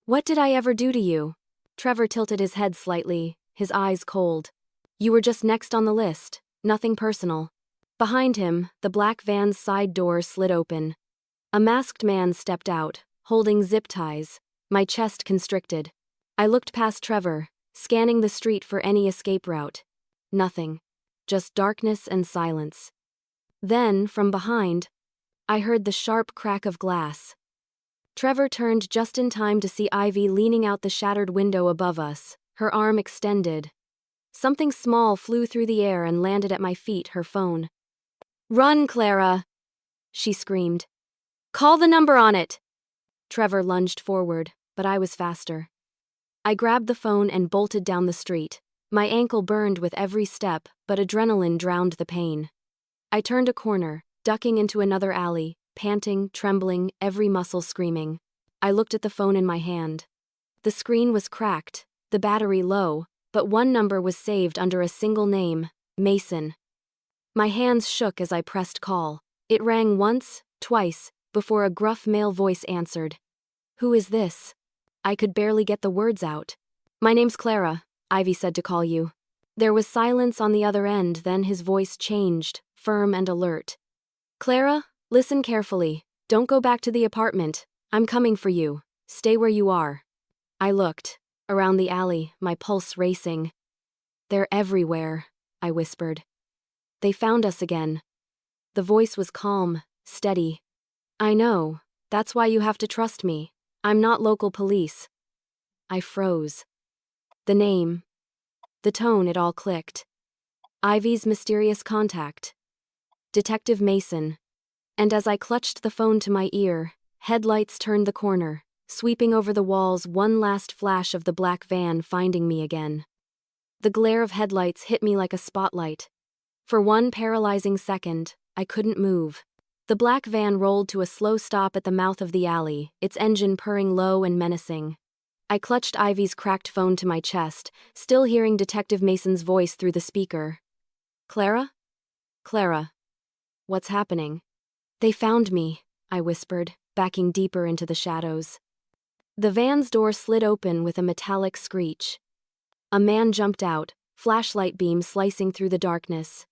"What did I ever do to you?" Trevor tilted his head slightly, his eyes cold. "You were just next on the list, nothing personal." Behind him, the black van's side door slid open. A masked man stepped out, holding zip ties. My chest constricted. I looked past Trevor, scanning the street for any escape route. Nothing. Just darkness and silence. Then, from behind, I heard the sharp crack of glass. Trevor turned just in time to see Ivy leaning out the shattered window above us, her arm extended. Something small flew through the air and landed at my feet, her phone. "Run, Clara!" she screamed. "Call the number on it!" Trevor lunged forward, but I was faster. I grabbed the phone and bolted down the street. My ankle burned with every step, but adrenaline drowned the pain. I turned a corner, ducking into another alley, panting, trembling, every muscle screaming. I looked at the phone in my hand. The screen was cracked, the battery low, but one number was saved under a single name, Mason. My hands shook as I pressed call. It rang once, twice, before a gruff male voice answered. "Who is this?" I could barely get the words out. "My name's Clara," Ivy said to call you. There was silence on the other end, then his voice changed, firm and alert. "Clara, listen carefully. Don't go back to the apartment. I'm coming for you. Stay where you are." I looked. Around the alley, my pulse racing. "They're everywhere," I whispered. "They found us again." The voice was calm, steady. "I know. That's why you have to trust me. I'm not local police." I froze. The name. The tone, it all clicked. Ivy's mysterious contact. Detective Mason. And as I clutched the phone to my ear, headlights turned the corner, sweeping over the walls, one last flash of the black van finding me again. The glare of headlights hit me like a spotlight. For one paralyzing second, I couldn't move. The black van rolled to a slow stop at the mouth of the alley, its engine purring low and menacing. I clutched Ivy's cracked phone to my chest, still hearing Detective Mason's voice through the speaker. "Clara? Clara. What's happening?" "They found me," I whispered, backing deeper into the shadows. The van's door slid open with a metallic screech. A man jumped out, flashlight beam slicing through the darkness.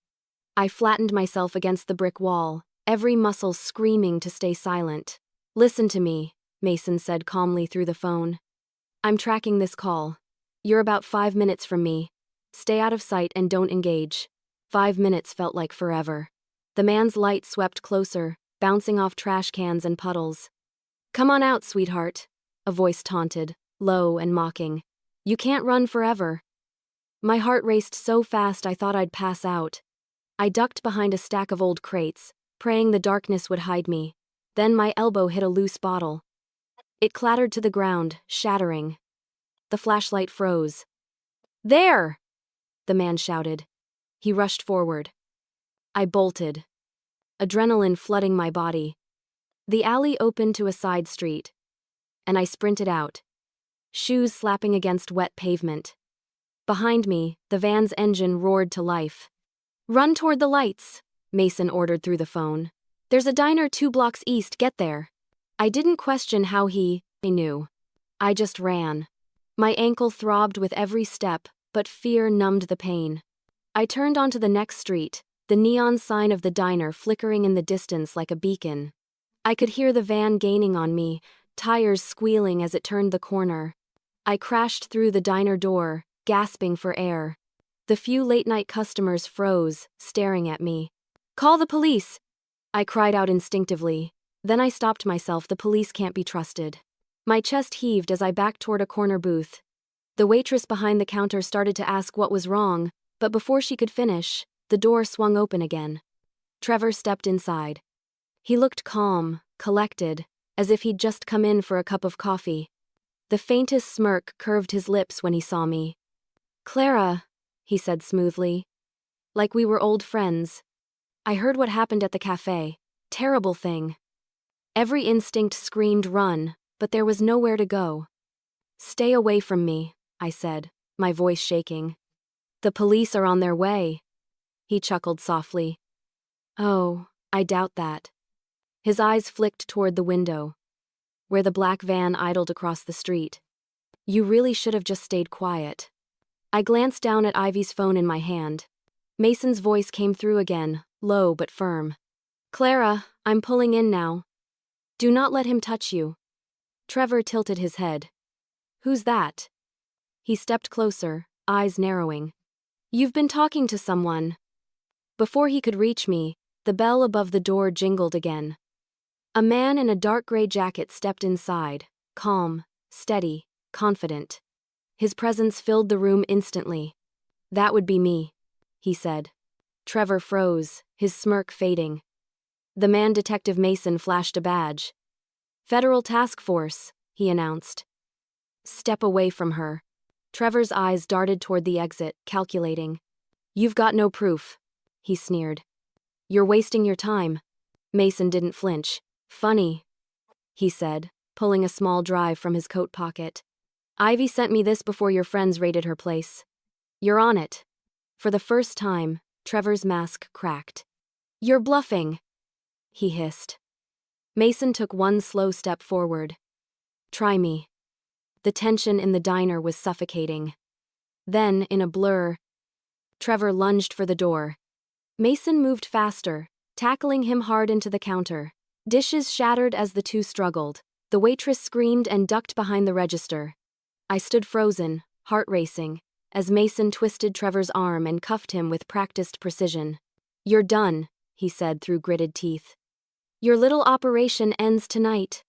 I flattened myself against the brick wall, every muscle screaming to stay silent. "Listen to me," Mason said calmly through the phone. "I'm tracking this call. You're about 5 minutes from me. Stay out of sight and don't engage." 5 minutes felt like forever. The man's light swept closer, bouncing off trash cans and puddles. "Come on out, sweetheart," a voice taunted, low and mocking. "You can't run forever." My heart raced so fast I thought I'd pass out. I ducked behind a stack of old crates, praying the darkness would hide me. Then my elbow hit a loose bottle. It clattered to the ground, shattering. The flashlight froze. "There!" the man shouted. He rushed forward. I bolted, adrenaline flooding my body. The alley opened to a side street, and I sprinted out, shoes slapping against wet pavement. Behind me, the van's engine roared to life. "Run toward the lights," Mason ordered through the phone. "There's a diner 2 blocks east, get there." I didn't question how he knew. I just ran. My ankle throbbed with every step, but fear numbed the pain. I turned onto the next street, the neon sign of the diner flickering in the distance like a beacon. I could hear the van gaining on me, tires squealing as it turned the corner. I crashed through the diner door, gasping for air. The few late-night customers froze, staring at me. "Call the police!" I cried out instinctively. Then I stopped myself. The police can't be trusted. My chest heaved as I backed toward a corner booth. The waitress behind the counter started to ask what was wrong, but before she could finish, the door swung open again. Trevor stepped inside. He looked calm, collected, as if he'd just come in for a cup of coffee. The faintest smirk curved his lips when he saw me. "Clara," he said smoothly. "Like we were old friends. I heard what happened at the cafe. Terrible thing." Every instinct screamed run, but there was nowhere to go. "Stay away from me," I said, my voice shaking. "The police are on their way." He chuckled softly. "Oh, I doubt that." His eyes flicked toward the window, where the black van idled across the street. "You really should have just stayed quiet." I glanced down at Ivy's phone in my hand. Mason's voice came through again, low but firm. "Clara, I'm pulling in now. Do not let him touch you." Trevor tilted his head. "Who's that?" He stepped closer, eyes narrowing. "You've been talking to someone." Before he could reach me, the bell above the door jingled again. A man in a dark gray jacket stepped inside, calm, steady, confident. His presence filled the room instantly. "That would be me," he said. Trevor froze, his smirk fading. The man Detective Mason flashed a badge. "Federal Task Force," he announced. "Step away from her." Trevor's eyes darted toward the exit, calculating. "You've got no proof," he sneered. "You're wasting your time." Mason didn't flinch. "Funny," he said, pulling a small drive from his coat pocket. "Ivy sent me this before your friends raided her place. You're on it." For the first time, Trevor's mask cracked. "You're bluffing," he hissed. Mason took one slow step forward. "Try me." The tension in the diner was suffocating. Then, in a blur, Trevor lunged for the door. Mason moved faster, tackling him hard into the counter. Dishes shattered as the two struggled. The waitress screamed and ducked behind the register. I stood frozen, heart racing, as Mason twisted Trevor's arm and cuffed him with practiced precision. "You're done," he said through gritted teeth. "Your little operation ends tonight."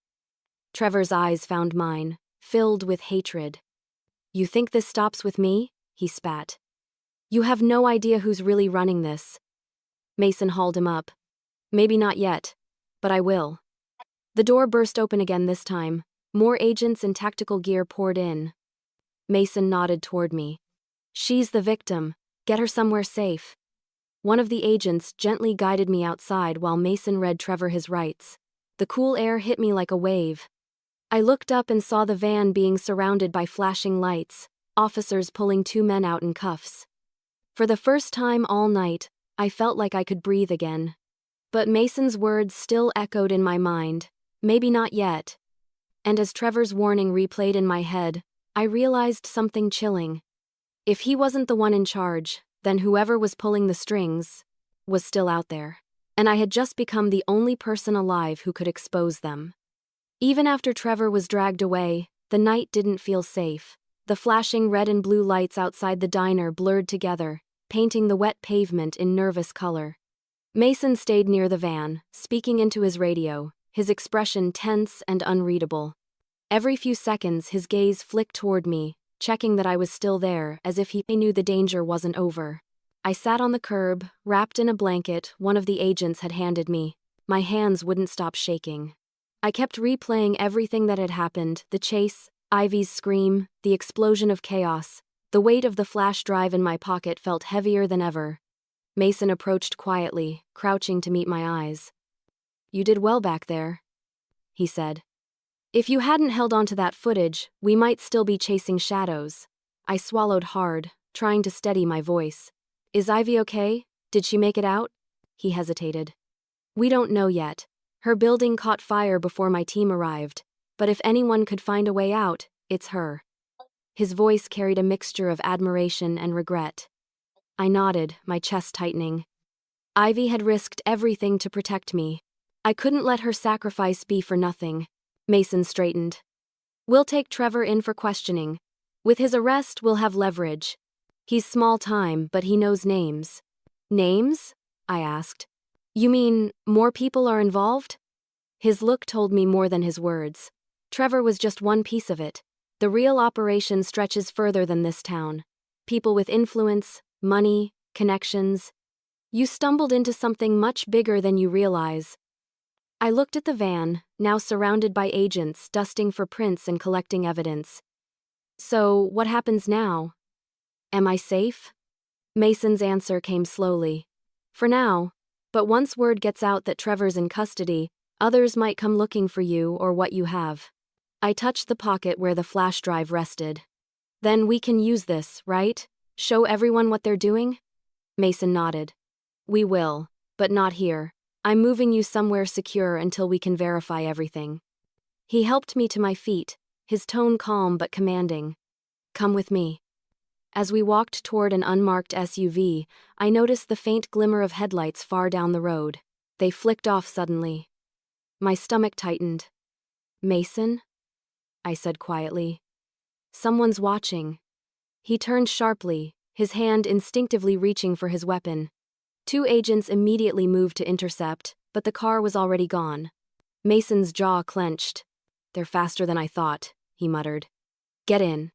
Trevor's eyes found mine, filled with hatred. "You think this stops with me?" he spat. "You have no idea who's really running this." Mason hauled him up. "Maybe not yet, but I will." The door burst open again this time. More agents in tactical gear poured in. Mason nodded toward me. "She's the victim. Get her somewhere safe." One of the agents gently guided me outside while Mason read Trevor his rights. The cool air hit me like a wave. I looked up and saw the van being surrounded by flashing lights, officers pulling 2 men out in cuffs. For the first time all night, I felt like I could breathe again. But Mason's words still echoed in my mind, "Maybe not yet." And as Trevor's warning replayed in my head, I realized something chilling. If he wasn't the one in charge, then whoever was pulling the strings was still out there. And I had just become the only person alive who could expose them. Even after Trevor was dragged away, the night didn't feel safe. The flashing red and blue lights outside the diner blurred together, painting the wet pavement in nervous color. Mason stayed near the van, speaking into his radio, his expression tense and unreadable. Every few seconds his gaze flicked toward me, checking that I was still there, as if he knew the danger wasn't over. I sat on the curb, wrapped in a blanket one of the agents had handed me. My hands wouldn't stop shaking. I kept replaying everything that had happened: the chase, Ivy's scream, the explosion of chaos. The weight of the flash drive in my pocket felt heavier than ever. Mason approached quietly, crouching to meet my eyes. "You did well back there," he said. "If you hadn't held onto that footage, we might still be chasing shadows." I swallowed hard, trying to steady my voice. "Is Ivy okay? Did she make it out?" He hesitated. "We don't know yet. Her building caught fire before my team arrived, but if anyone could find a way out, it's her." His voice carried a mixture of admiration and regret. I nodded, my chest tightening. Ivy had risked everything to protect me. I couldn't let her sacrifice be for nothing. Mason straightened. "We'll take Trevor in for questioning. With his arrest, we'll have leverage. He's small time, but he knows names." "Names?" I asked. "You mean more people are involved?" His look told me more than his words. Trevor was just one piece of it. The real operation stretches further than this town. People with influence, money, connections. You stumbled into something much bigger than you realize. I looked at the van, now surrounded by agents dusting for prints and collecting evidence. "So, what happens now? Am I safe?" Mason's answer came slowly. "For now, but once word gets out that Trevor's in custody, others might come looking for you or what you have." I touched the pocket where the flash drive rested. "Then we can use this, right? Show everyone what they're doing?" Mason nodded. "We will, but not here. I'm moving you somewhere secure until we can verify everything." He helped me to my feet, his tone calm but commanding. "Come with me." As we walked toward an unmarked SUV, I noticed the faint glimmer of headlights far down the road. They flicked off suddenly. My stomach tightened. "Mason?" I said quietly. "Someone's watching." He turned sharply, his hand instinctively reaching for his weapon. Two agents immediately moved to intercept, but the car was already gone. Mason's jaw clenched. "They're faster than I thought," he muttered. "Get in."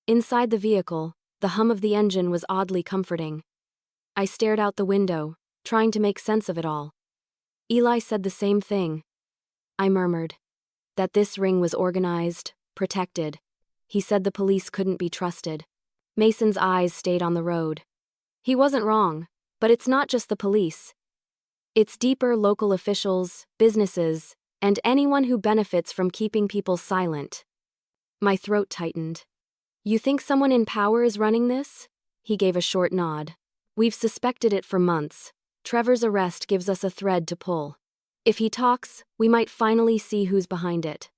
Inside the vehicle, the hum of the engine was oddly comforting. I stared out the window, trying to make sense of it all. Eli said the same thing. I murmured. That this ring was organized, protected. He said the police couldn't be trusted. Mason's eyes stayed on the road. He wasn't wrong, but it's not just the police. It's deeper: local officials, businesses, and anyone who benefits from keeping people silent. My throat tightened. "You think someone in power is running this?" He gave a short nod. "We've suspected it for months. Trevor's arrest gives us a thread to pull. If he talks, we might finally see who's behind it."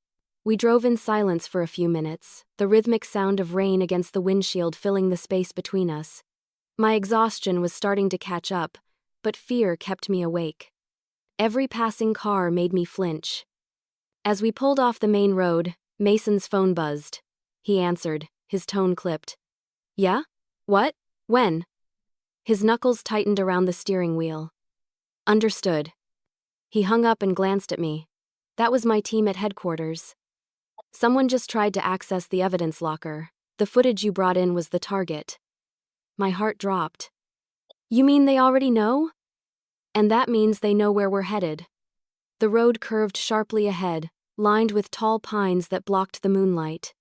We drove in silence for a few minutes, the rhythmic sound of rain against the windshield filling the space between us. My exhaustion was starting to catch up, but fear kept me awake. Every passing car made me flinch. As we pulled off the main road, Mason's phone buzzed. He answered, his tone clipped. "Yeah? What? When?" His knuckles tightened around the steering wheel. "Understood." He hung up and glanced at me. "That was my team at headquarters. Someone just tried to access the evidence locker. The footage you brought in was the target." My heart dropped. "You mean they already know?" "And that means they know where we're headed." The road curved sharply ahead, lined with tall pines that blocked the moonlight.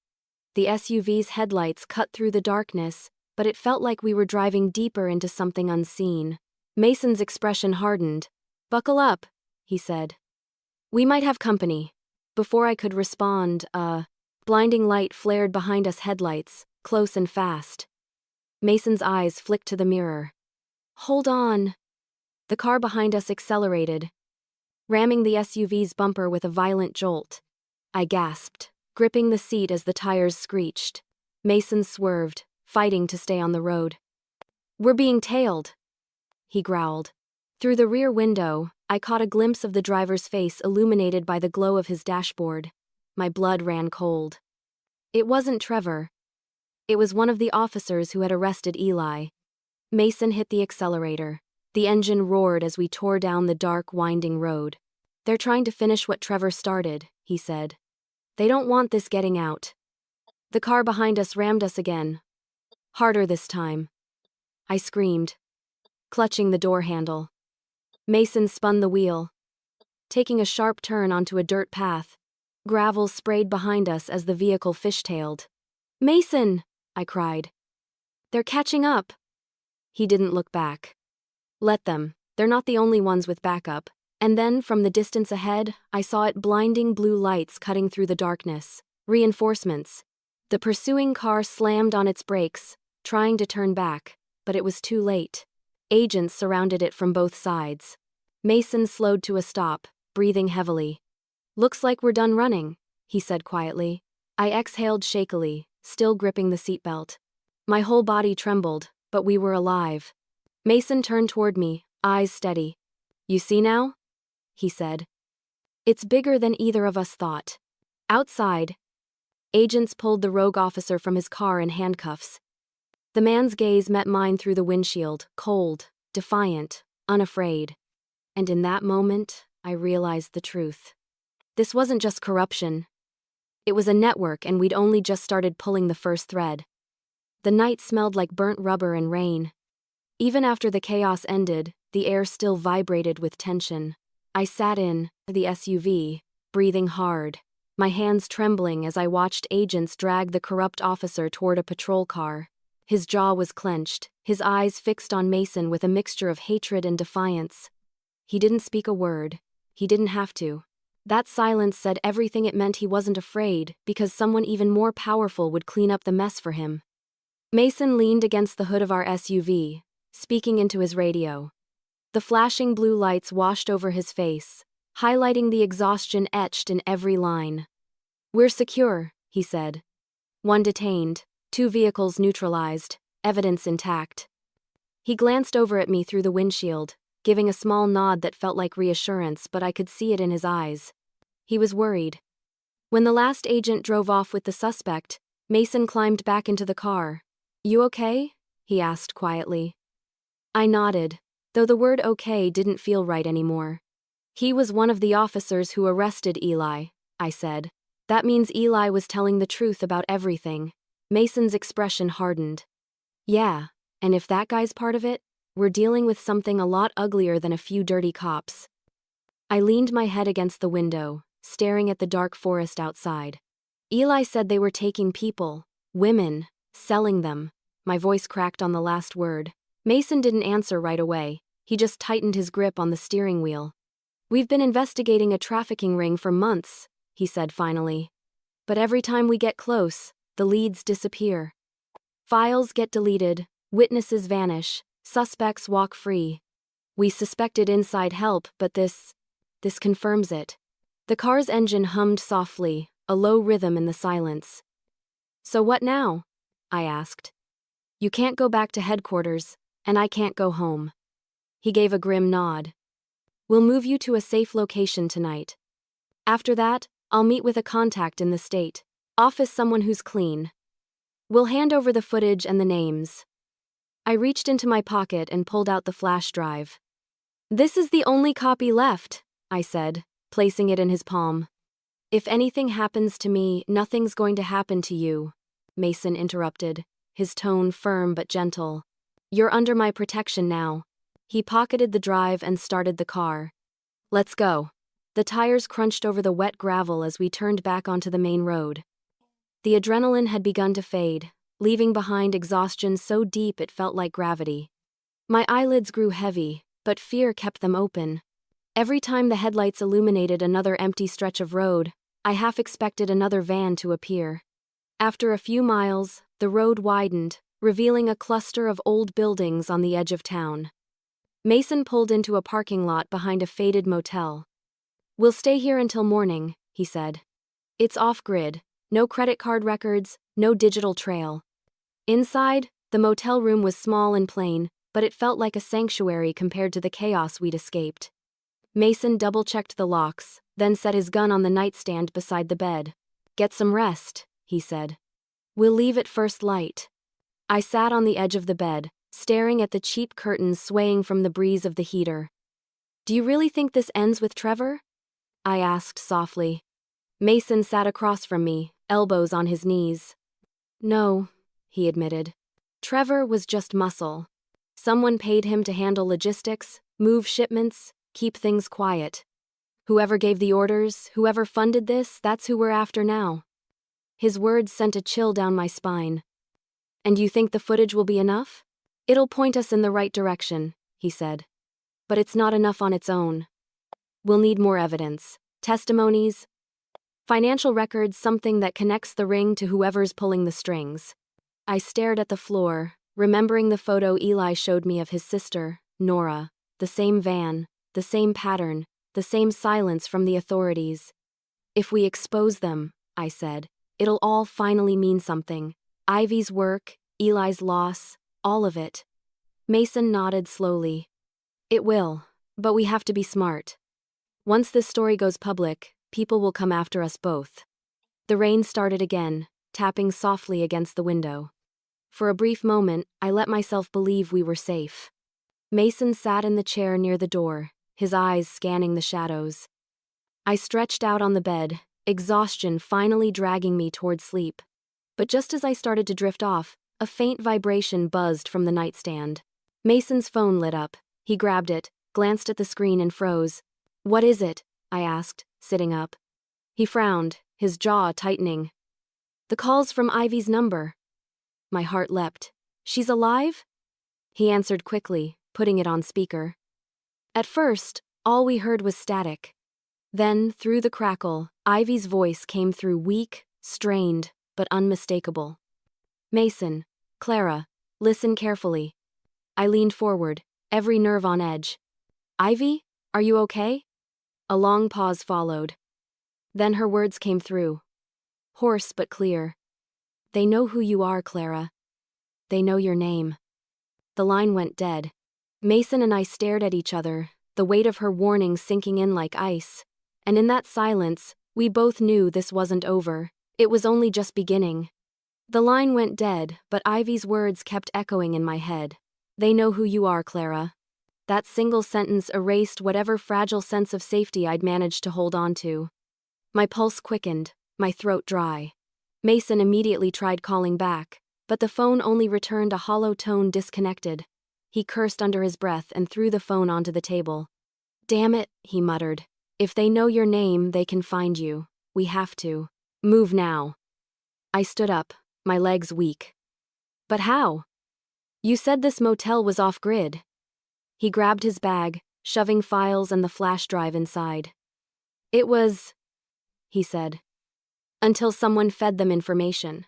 The SUV's headlights cut through the darkness, but it felt like we were driving deeper into something unseen. Mason's expression hardened. "Buckle up," he said. "We might have company." Before I could respond, a blinding light flared behind us headlights, close and fast. Mason's eyes flicked to the mirror. "Hold on." The car behind us accelerated, ramming the SUV's bumper with a violent jolt. I gasped, gripping the seat as the tires screeched. Mason swerved, fighting to stay on the road. "We're being tailed," he growled. Through the rear window, I caught a glimpse of the driver's face illuminated by the glow of his dashboard. My blood ran cold. It wasn't Trevor. It was one of the officers who had arrested Eli. Mason hit the accelerator. The engine roared as we tore down the dark, winding road. "They're trying to finish what Trevor started," he said. "They don't want this getting out." The car behind us rammed us again. Harder this time. I screamed. clutching the door handle. Mason spun the wheel, taking a sharp turn onto a dirt path. Gravel sprayed behind us as the vehicle fishtailed. "Mason!" I cried. "They're catching up." He didn't look back. "Let them. They're not the only ones with backup." And then, from the distance ahead, I saw it blinding blue lights cutting through the darkness. Reinforcements. The pursuing car slammed on its brakes, trying to turn back, but it was too late. Agents surrounded it from both sides. Mason slowed to a stop, breathing heavily. "Looks like we're done running," he said quietly. I exhaled shakily, still gripping the seatbelt. My whole body trembled, but we were alive. Mason turned toward me, eyes steady. "You see now?" he said. "It's bigger than either of us thought." Outside, agents pulled the rogue officer from his car in handcuffs. The man's gaze met mine through the windshield, cold, defiant, unafraid. And in that moment, I realized the truth. This wasn't just corruption. It was a network, and we'd only just started pulling the first thread. The night smelled like burnt rubber and rain. Even after the chaos ended, the air still vibrated with tension. I sat in the SUV, breathing hard, my hands trembling as I watched agents drag the corrupt officer toward a patrol car. His jaw was clenched, his eyes fixed on Mason with a mixture of hatred and defiance. He didn't speak a word. He didn't have to. That silence said everything. It meant he wasn't afraid, because someone even more powerful would clean up the mess for him. Mason leaned against the hood of our SUV, speaking into his radio. The flashing blue lights washed over his face, highlighting the exhaustion etched in every line. "We're secure," he said. "One detained, 2 vehicles neutralized, evidence intact." He glanced over at me through the windshield, giving a small nod that felt like reassurance, but I could see it in his eyes. He was worried. When the last agent drove off with the suspect, Mason climbed back into the car. "You okay?" he asked quietly. I nodded, though the word okay didn't feel right anymore. "He was one of the officers who arrested Eli," I said. "That means Eli was telling the truth about everything." Mason's expression hardened. "Yeah, and if that guy's part of it, we're dealing with something a lot uglier than a few dirty cops." I leaned my head against the window, staring at the dark forest outside. "Eli said they were taking people, women, selling them." My voice cracked on the last word. Mason didn't answer right away. He just tightened his grip on the steering wheel. "We've been investigating a trafficking ring for months," he said finally. "But every time we get close, the leads disappear. Files get deleted, witnesses vanish, suspects walk free. We suspected inside help, but this confirms it." The car's engine hummed softly, a low rhythm in the silence. "So what now?" I asked. "You can't go back to headquarters, and I can't go home." He gave a grim nod. "We'll move you to a safe location tonight. After that, I'll meet with a contact in the state office, someone who's clean. We'll hand over the footage and the names." I reached into my pocket and pulled out the flash drive. "This is the only copy left," I said, placing it in his palm. "If anything happens to me, nothing's going to happen to you," Mason interrupted, his tone firm but gentle. "You're under my protection now." He pocketed the drive and started the car. "Let's go." The tires crunched over the wet gravel as we turned back onto the main road. The adrenaline had begun to fade, leaving behind exhaustion so deep it felt like gravity. My eyelids grew heavy, but fear kept them open. Every time the headlights illuminated another empty stretch of road, I half expected another van to appear. After a few miles, the road widened, revealing a cluster of old buildings on the edge of town. Mason pulled into a parking lot behind a faded motel. "We'll stay here until morning," he said. "It's off-grid, no credit card records, no digital trail." Inside, the motel room was small and plain, but it felt like a sanctuary compared to the chaos we'd escaped. Mason double-checked the locks, then set his gun on the nightstand beside the bed. "Get some rest," he said. "We'll leave at first light." I sat on the edge of the bed, staring at the cheap curtains swaying from the breeze of the heater. "Do you really think this ends with Trevor?" I asked softly. Mason sat across from me, elbows on his knees. "No," he admitted. "Trevor was just muscle. Someone paid him to handle logistics, move shipments, keep things quiet. Whoever gave the orders, whoever funded this, that's who we're after now. His words sent a chill down my spine. And you think the footage will be enough? It'll point us in the right direction, he said. But it's not enough on its own. We'll need more evidence. Testimonies, financial records, something that connects the ring to whoever's pulling the strings. I stared at the floor, remembering the photo Eli showed me of his sister, Nora, the same van, the same pattern, the same silence from the authorities. If we expose them, I said, it'll all finally mean something. Ivy's work, Eli's loss, all of it. Mason nodded slowly. It will, but we have to be smart. Once this story goes public, people will come after us both. The rain started again, tapping softly against the window. For a brief moment, I let myself believe we were safe. Mason sat in the chair near the door, his eyes scanning the shadows. I stretched out on the bed, exhaustion finally dragging me toward sleep. But just as I started to drift off, a faint vibration buzzed from the nightstand. Mason's phone lit up. He grabbed it, glanced at the screen and froze. "What is it?" I asked, sitting up. He frowned, his jaw tightening. "The call's from Ivy's number." My heart leapt. "She's alive?" He answered quickly, putting it on speaker. At first, all we heard was static. Then, through the crackle, Ivy's voice came through, weak, strained, but unmistakable. "Mason, Clara, listen carefully." I leaned forward, every nerve on edge. "Ivy, are you okay?" A long pause followed. Then her words came through. Hoarse but clear. "They know who you are, Clara. They know your name." The line went dead. Mason and I stared at each other, the weight of her warning sinking in like ice. And in that silence, we both knew this wasn't over. It was only just beginning. The line went dead, but Ivy's words kept echoing in my head. "They know who you are, Clara." That single sentence erased whatever fragile sense of safety I'd managed to hold on to. My pulse quickened, my throat dry. Mason immediately tried calling back, but the phone only returned a hollow tone, disconnected. He cursed under his breath and threw the phone onto the table. "Damn it," he muttered. "If they know your name, they can find you. We have to. Move now." I stood up, my legs weak. "But how? You said this motel was off-grid." He grabbed his bag, shoving files and the flash drive inside. "It was," he said, "until someone fed them information."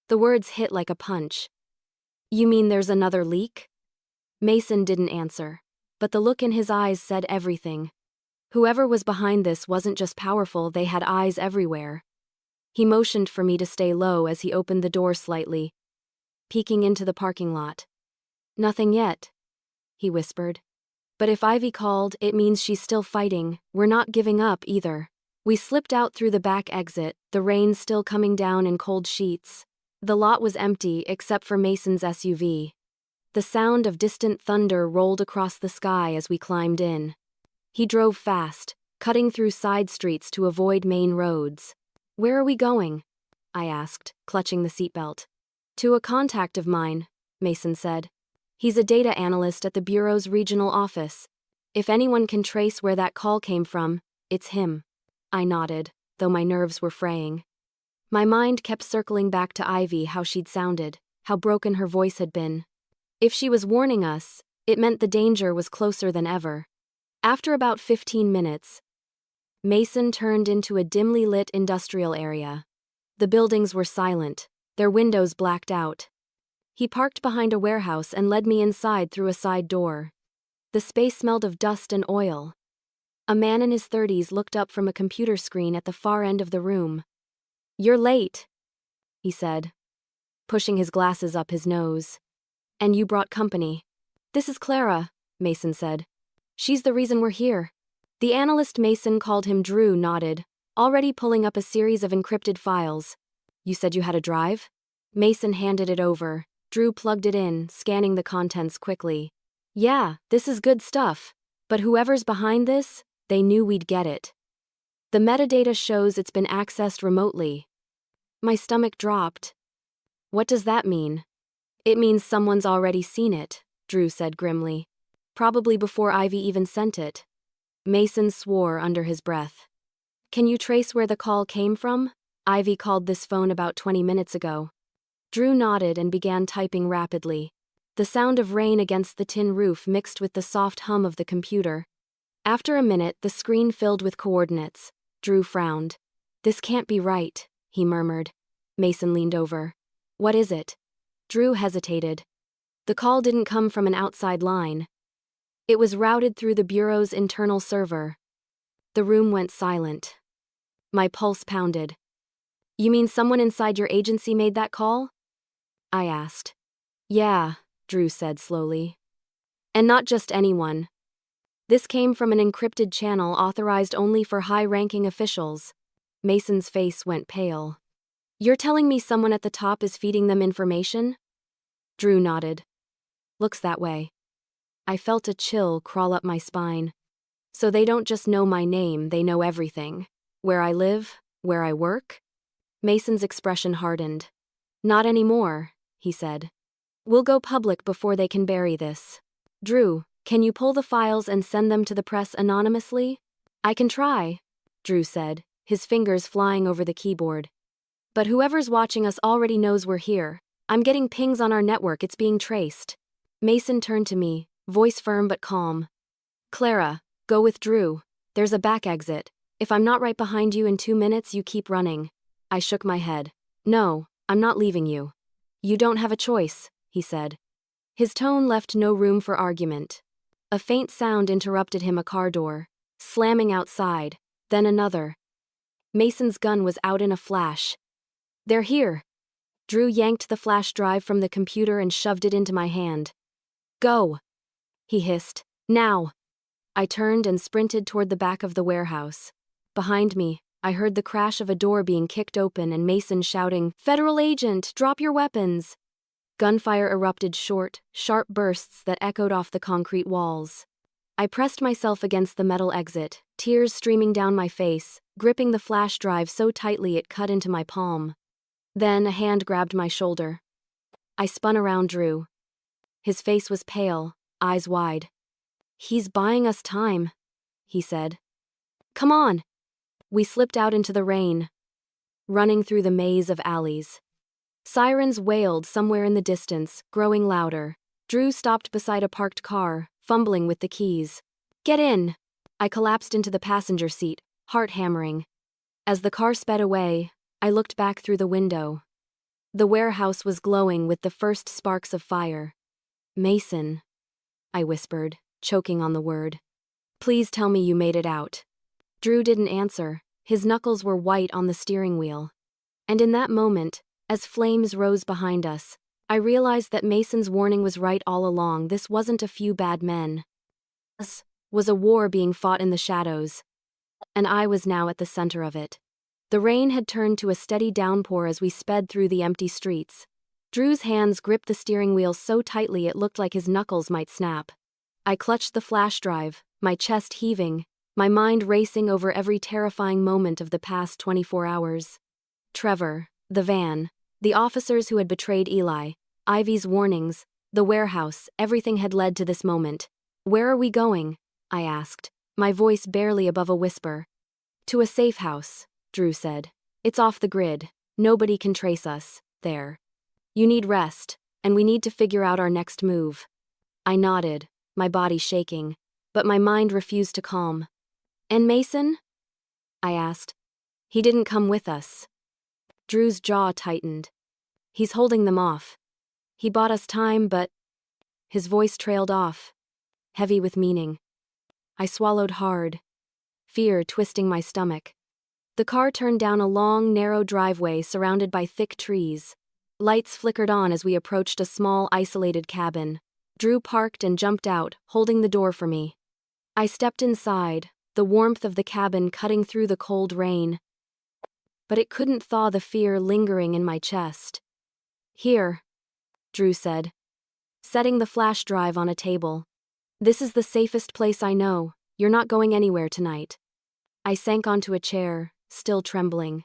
The words hit like a punch. "You mean there's another leak?" Mason didn't answer, but the look in his eyes said everything. Whoever was behind this wasn't just powerful, they had eyes everywhere. He motioned for me to stay low as he opened the door slightly, peeking into the parking lot. "Nothing yet," he whispered. "But if Ivy called, it means she's still fighting. We're not giving up either." We slipped out through the back exit, the rain still coming down in cold sheets. The lot was empty except for Mason's SUV. The sound of distant thunder rolled across the sky as we climbed in. He drove fast, cutting through side streets to avoid main roads. "Where are we going?" I asked, clutching the seatbelt. "To a contact of mine," Mason said. "He's a data analyst at the Bureau's regional office. If anyone can trace where that call came from, it's him." I nodded, though my nerves were fraying. My mind kept circling back to Ivy, how she'd sounded, how broken her voice had been. If she was warning us, it meant the danger was closer than ever. After about 15 minutes, Mason turned into a dimly lit industrial area. The buildings were silent, their windows blacked out. He parked behind a warehouse and led me inside through a side door. The space smelled of dust and oil. A man in his 30s looked up from a computer screen at the far end of the room. "You're late," he said, pushing his glasses up his nose. "And you brought company." "This is Clara," Mason said. "She's the reason we're here." The analyst, Mason called him Drew, nodded, already pulling up a series of encrypted files. "You said you had a drive?" Mason handed it over. Drew plugged it in, scanning the contents quickly. "Yeah, this is good stuff. But whoever's behind this, they knew we'd get it. The metadata shows it's been accessed remotely." My stomach dropped. "What does that mean?" "It means someone's already seen it," Drew said grimly. Probably before Ivy even sent it. Mason swore under his breath. Can you trace where the call came from? Ivy called this phone about 20 minutes ago. Drew nodded and began typing rapidly. The sound of rain against the tin roof mixed with the soft hum of the computer. After a minute, the screen filled with coordinates. Drew frowned. This can't be right, he murmured. Mason leaned over. What is it? Drew hesitated. The call didn't come from an outside line. It was routed through the Bureau's internal server. The room went silent. My pulse pounded. You mean someone inside your agency made that call? I asked. Yeah, Drew said slowly. And not just anyone. This came from an encrypted channel authorized only for high-ranking officials. Mason's face went pale. You're telling me someone at the top is feeding them information? Drew nodded. Looks that way. I felt a chill crawl up my spine. So they don't just know my name, they know everything. Where I live, where I work? Mason's expression hardened. Not anymore, he said. We'll go public before they can bury this. Drew, can you pull the files and send them to the press anonymously? I can try, Drew said, his fingers flying over the keyboard. But whoever's watching us already knows we're here. I'm getting pings on our network, it's being traced. Mason turned to me, voice firm but calm. Clara, go with Drew. There's a back exit. If I'm not right behind you in 2 minutes, you keep running. I shook my head. No, I'm not leaving you. You don't have a choice, he said. His tone left no room for argument. A faint sound interrupted him, a car door, slamming outside, then another. Mason's gun was out in a flash. They're here. Drew yanked the flash drive from the computer and shoved it into my hand. Go, he hissed. Now. I turned and sprinted toward the back of the warehouse. Behind me, I heard the crash of a door being kicked open and Mason shouting, Federal agent, drop your weapons. Gunfire erupted, short, sharp bursts that echoed off the concrete walls. I pressed myself against the metal exit, tears streaming down my face, gripping the flash drive so tightly it cut into my palm. Then a hand grabbed my shoulder. I spun around Drew. His face was pale, eyes wide. He's buying us time, he said. Come on. We slipped out into the rain, running through the maze of alleys. Sirens wailed somewhere in the distance, growing louder. Drew stopped beside a parked car, fumbling with the keys. Get in! I collapsed into the passenger seat, heart hammering. As the car sped away, I looked back through the window. The warehouse was glowing with the first sparks of fire. Mason, I whispered, choking on the word. Please tell me you made it out. Drew didn't answer. His knuckles were white on the steering wheel. And in that moment, as flames rose behind us, I realized that Mason's warning was right all along. This wasn't a few bad men. This was a war being fought in the shadows. And I was now at the center of it. The rain had turned to a steady downpour as we sped through the empty streets. Drew's hands gripped the steering wheel so tightly it looked like his knuckles might snap. I clutched the flash drive, my chest heaving, my mind racing over every terrifying moment of the past 24 hours. Trevor, the van, the officers who had betrayed Eli, Ivy's warnings, the warehouse, everything had led to this moment. Where are we going? I asked, my voice barely above a whisper. To a safe house, Drew said. It's off the grid. Nobody can trace us, there. You need rest, and we need to figure out our next move. I nodded, my body shaking, but my mind refused to calm. And Mason? I asked. He didn't come with us. Drew's jaw tightened. He's holding them off. He bought us time, but... His voice trailed off, heavy with meaning. I swallowed hard, fear twisting my stomach. The car turned down a long, narrow driveway surrounded by thick trees. Lights flickered on as we approached a small, isolated cabin. Drew parked and jumped out, holding the door for me. I stepped inside, the warmth of the cabin cutting through the cold rain. But it couldn't thaw the fear lingering in my chest. Here, Drew said, setting the flash drive on a table. This is the safest place I know. You're not going anywhere tonight. I sank onto a chair, still trembling.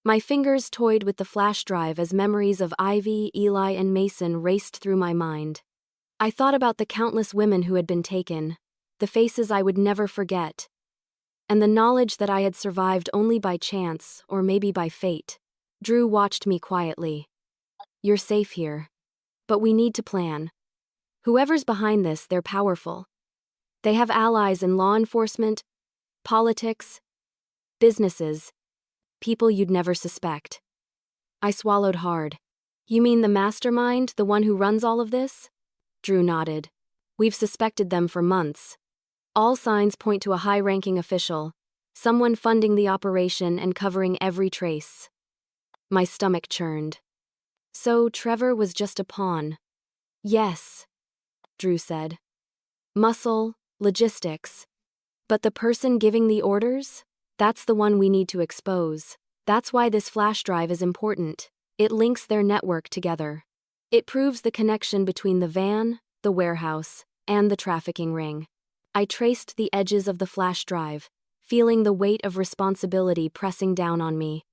My fingers toyed with the flash drive as memories of Ivy, Eli, and Mason raced through my mind. I thought about the countless women who had been taken, the faces I would never forget, and the knowledge that I had survived only by chance or maybe by fate. Drew watched me quietly. You're safe here. But we need to plan. Whoever's behind this, they're powerful. They have allies in law enforcement, politics, businesses, people you'd never suspect. I swallowed hard. You mean the mastermind, the one who runs all of this? Drew nodded. We've suspected them for months. All signs point to a high-ranking official, someone funding the operation and covering every trace. My stomach churned. So Trevor was just a pawn. Yes, Drew said. Muscle, logistics. But the person giving the orders? That's the one we need to expose. That's why this flash drive is important. It links their network together. It proves the connection between the van, the warehouse, and the trafficking ring. I traced the edges of the flash drive, feeling the weight of responsibility pressing down on me.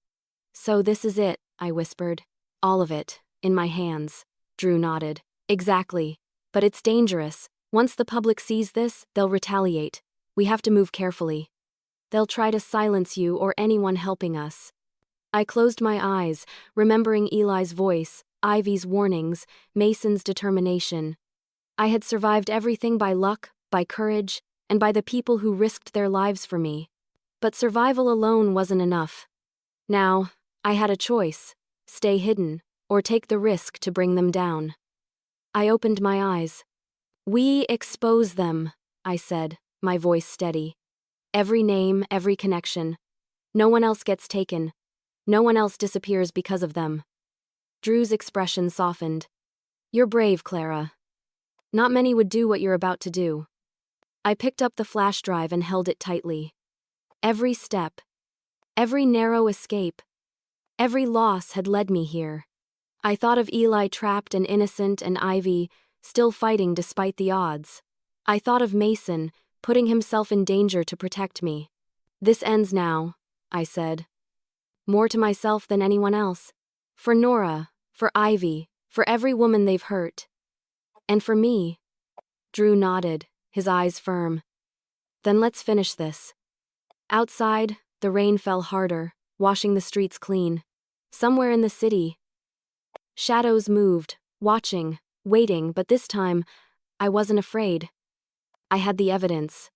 So this is it, I whispered. All of it, in my hands. Drew nodded. Exactly. But it's dangerous. Once the public sees this, they'll retaliate. We have to move carefully. They'll try to silence you or anyone helping us. I closed my eyes, remembering Eli's voice, Ivy's warnings, Mason's determination. I had survived everything by luck, by courage, and by the people who risked their lives for me. But survival alone wasn't enough. Now, I had a choice: stay hidden, or take the risk to bring them down. I opened my eyes. We expose them, I said, my voice steady. Every name, every connection. No one else gets taken. No one else disappears because of them. Drew's expression softened. You're brave, Clara. Not many would do what you're about to do. I picked up the flash drive and held it tightly. Every step, every narrow escape, every loss had led me here. I thought of Eli trapped and innocent and Ivy still fighting despite the odds. I thought of Mason putting himself in danger to protect me. This ends now, I said. More to myself than anyone else. For Nora, for Ivy, for every woman they've hurt. And for me. Drew nodded, his eyes firm. Then let's finish this. Outside, the rain fell harder, washing the streets clean. Somewhere in the city, shadows moved, watching, waiting, but this time, I wasn't afraid. I had the evidence.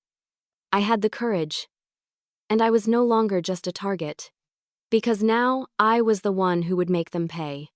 I had the courage. And I was no longer just a target. Because now, I was the one who would make them pay.